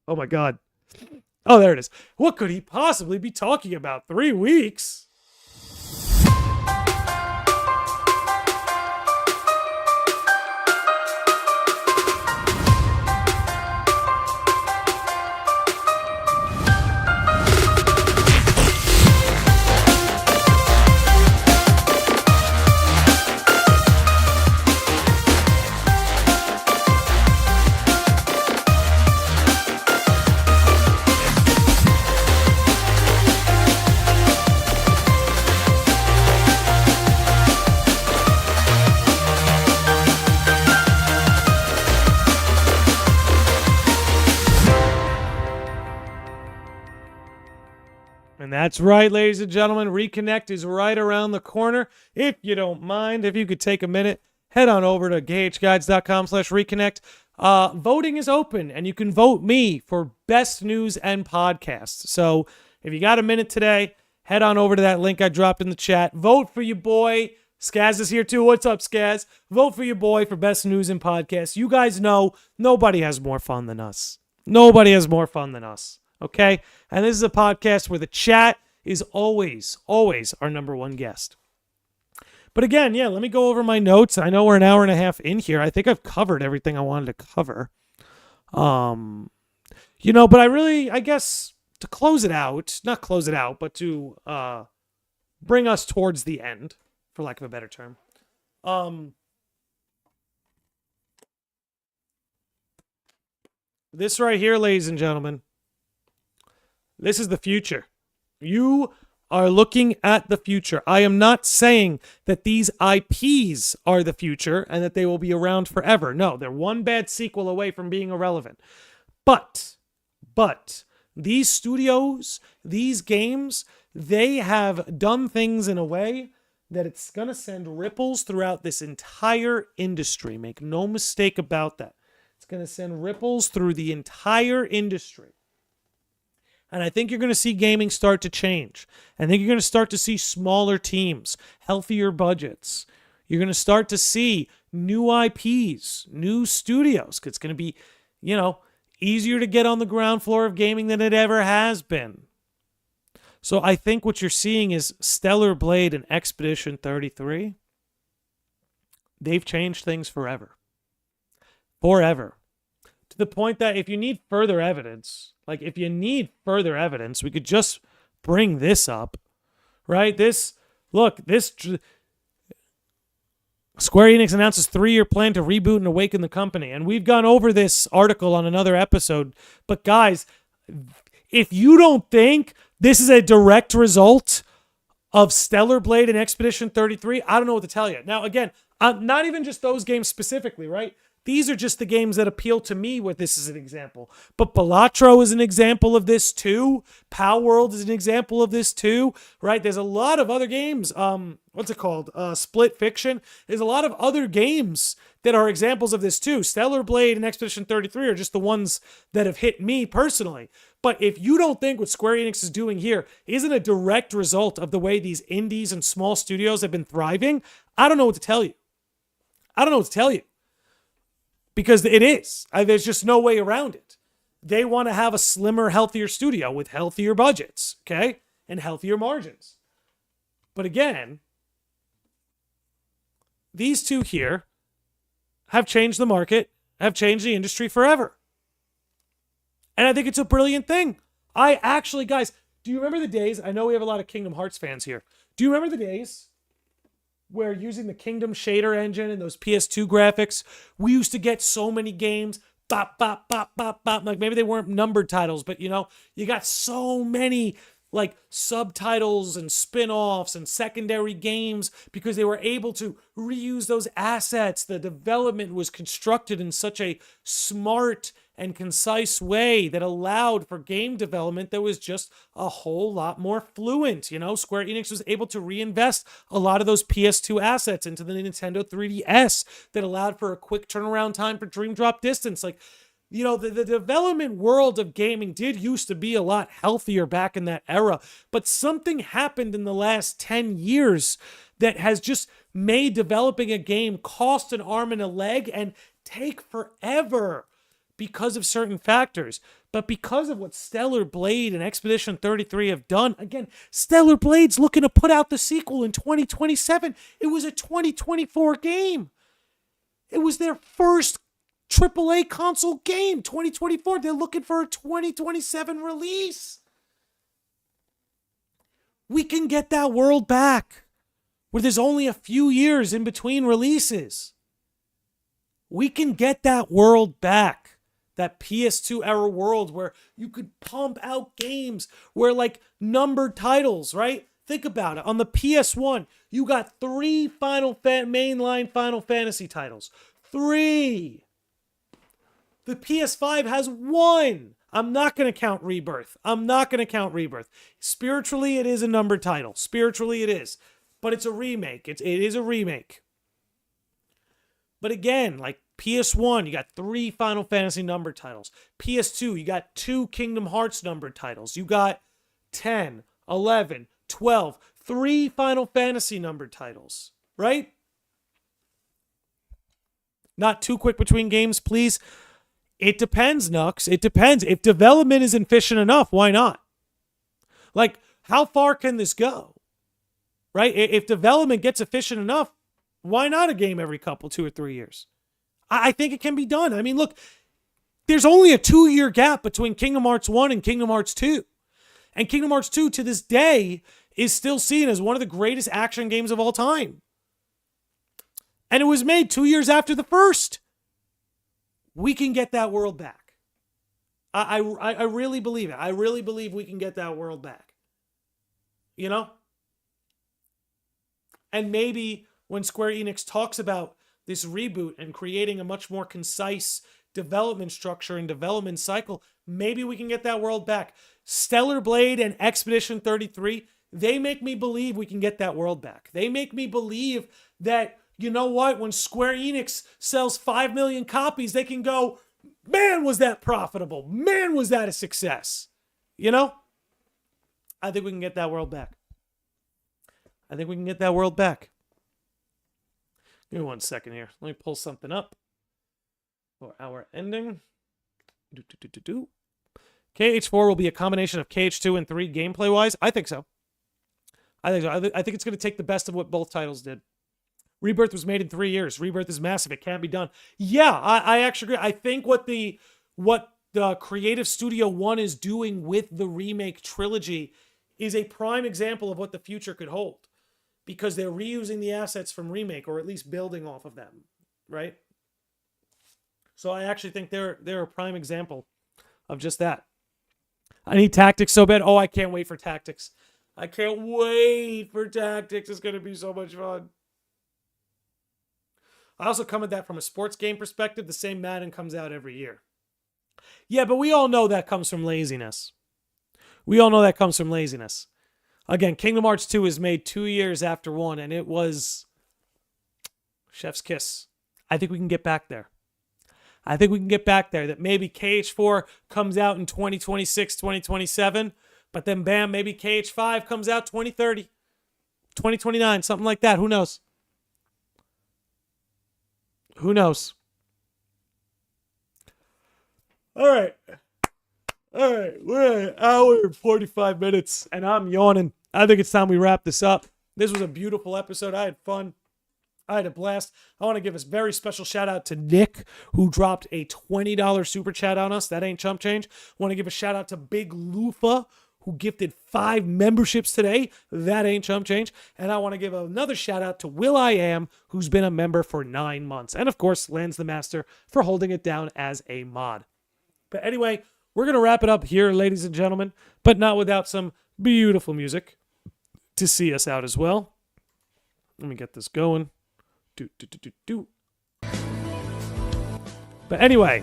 Oh, my God. Oh, there it is. What could he possibly be talking about? 3 weeks? And that's right, ladies and gentlemen. Reconnect is right around the corner. If you don't mind, if you could take a minute, head on over to gahguides.com/reconnect. Voting is open, and you can vote me for best news and podcast. So if you got a minute today, head on over to that link I dropped in the chat. Vote for your boy. Skaz is here too. What's up, Skaz? Vote for your boy for best news and podcast. You guys know nobody has more fun than us. Okay? And this is a podcast where the chat is always our number one guest. But again, yeah, let me go over my notes. I know we're an hour and a half in here. I think I've covered everything I wanted to cover. But I guess to close it out, not close it out, but to bring us towards the end, for lack of a better term. This right here, ladies and gentlemen, this is the future. You are looking at the future. I am not saying that these IPs are the future and that they will be around forever. No, they're one bad sequel away from being irrelevant. But these studios, these games, they have done things in a way that it's going to send ripples throughout this entire industry. Make no mistake about that. It's going to send ripples through the entire industry. And I think you're going to see gaming start to change. I think you're going to start to see smaller teams, healthier budgets. You're going to start to see new IPs, new studios. It's going to be, easier to get on the ground floor of gaming than it ever has been. So I think what you're seeing is Stellar Blade and Expedition 33. They've changed things forever. Forever. To the point that if you need further evidence, we could just bring this up, right? Square Enix announces 3-year plan to reboot and awaken the company. And we've gone over this article on another episode. But guys, if you don't think this is a direct result of Stellar Blade and Expedition 33, I don't know what to tell you. Now, again, not even just those games specifically, right? These are just the games that appeal to me where this is an example. But Balatro is an example of this too. Pow World is an example of this too, right? There's a lot of other games. What's it called? Split Fiction. There's a lot of other games that are examples of this too. Stellar Blade and Expedition 33 are just the ones that have hit me personally. But if you don't think what Square Enix is doing here isn't a direct result of the way these indies and small studios have been thriving, I don't know what to tell you. Because it is. There's just no way around it. They want to have a slimmer, healthier studio with healthier budgets, okay? And healthier margins. But again, these two here have changed the market, have changed the industry forever. And I think it's a brilliant thing. I actually, guys, do you remember the days? I know we have a lot of Kingdom Hearts fans here. Do you remember the days where using the Kingdom shader engine and those PS2 graphics, we used to get so many games, bop, bop, bop, bop, bop. Like maybe they weren't numbered titles, but you know, you got so many like subtitles and spin-offs and secondary games because they were able to reuse those assets. The development was constructed in such a smart and concise way that allowed for game development that was just a whole lot more fluent. You know, Square Enix was able to reinvest a lot of those PS2 assets into the Nintendo 3DS that allowed for a quick turnaround time for Dream Drop Distance. Like, you know, the development world of gaming did used to be a lot healthier back in that era, but something happened in the last 10 years that has just made developing a game cost an arm and a leg and take forever because of certain factors. But because of what Stellar Blade and Expedition 33 have done, again, Stellar Blade's looking to put out the sequel in 2027. It was a 2024 game. It was their first AAA console game, 2024. They're looking for a 2027 release. We can get that world back where there's only a few years in between releases. We can get that world back. That PS2 era world where you could pump out games where like numbered titles, right? Think about it. On the PS1, you got 3 mainline Final Fantasy titles. 3. The PS5 has 1. I'm not going to count Rebirth. Spiritually, it is a numbered title. Spiritually, it is. But it's a remake. It is a remake. But again, like PS1, you got 3 Final Fantasy numbered titles. PS2, you got 2 Kingdom Hearts numbered titles. You got 10, 11, 12, 3 Final Fantasy numbered titles, right? Not too quick between games, please. It depends, Nux. It depends. If development is efficient enough, why not? Like, how far can this go? Right? If development gets efficient enough, why not a game every 2 or 3 years? I think it can be done. I mean, look, there's only a 2-year gap between Kingdom Hearts 1 and Kingdom Hearts 2. And Kingdom Hearts 2 to this day is still seen as one of the greatest action games of all time. And it was made 2 years after the first. We can get that world back. I really believe it. I really believe we can get that world back. You know? And maybe when Square Enix talks about this reboot and creating a much more concise development structure and development cycle, maybe we can get that world back. Stellar Blade and Expedition 33, they make me believe we can get that world back. They make me believe that, you know what, when Square Enix sells 5 million copies, they can go, man, was that profitable? Man, was that a success? You know? I think we can get that world back. Give me 1 second here. Let me pull something up for our ending. KH4 will be a combination of KH2 and 3 gameplay-wise. I think so. I think it's going to take the best of what both titles did. Rebirth was made in 3 years. Rebirth is massive. It can't be done. Yeah, I actually agree. I think what the Creative Studio 1 is doing with the remake trilogy is a prime example of what the future could hold. Because they're reusing the assets from Remake, or at least building off of them, right? So I actually think they're a prime example of just that. I need Tactics so bad. Oh, I can't wait for Tactics. It's going to be so much fun. I also come at that from a sports game perspective. The same Madden comes out every year. Yeah, but we all know that comes from laziness. Again, Kingdom Hearts 2 is made 2 years after 1, and it was chef's kiss. I think we can get back there. That maybe KH4 comes out in 2026, 2027, but then bam, maybe KH5 comes out 2030, 2029, something like that. Who knows? All right. We're at an hour and 45 minutes, and I'm yawning. I think it's time we wrap this up. This was a beautiful episode. I had fun. I had a blast. I want to give a very special shout out to Nick, who dropped a $20 super chat on us. That ain't chump change. I want to give a shout out to Big Lufa, who gifted 5 memberships today. That ain't chump change. And I want to give another shout out to Will I Am, who's been a member for 9 months. And of course, Lance the Master for holding it down as a mod. But anyway, we're going to wrap it up here, ladies and gentlemen, but not without some beautiful music to see us out as well. Let me get this going. But anyway,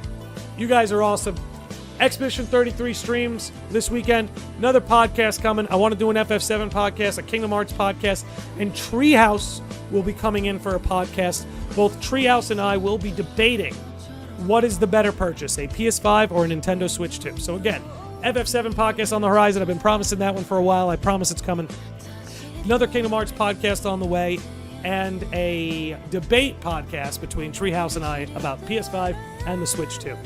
you guys are awesome. Expedition 33 streams this weekend. Another podcast coming. I want to do an FF7 podcast, a Kingdom Hearts podcast, and Treehouse will be coming in for a podcast. Both Treehouse and I will be debating what is the better purchase, a PS5 or a Nintendo Switch 2. So again, FF7 podcast on the horizon. I've been promising that one for a while. I promise it's coming. Another Kingdom Hearts podcast on the way, and a debate podcast between Treehouse and I about PS5 and the Switch 2.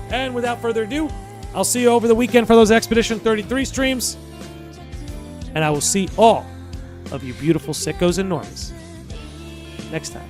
And without further ado, I'll see you over the weekend for those Expedition 33 streams, and I will see all of you beautiful sickos and normies next time.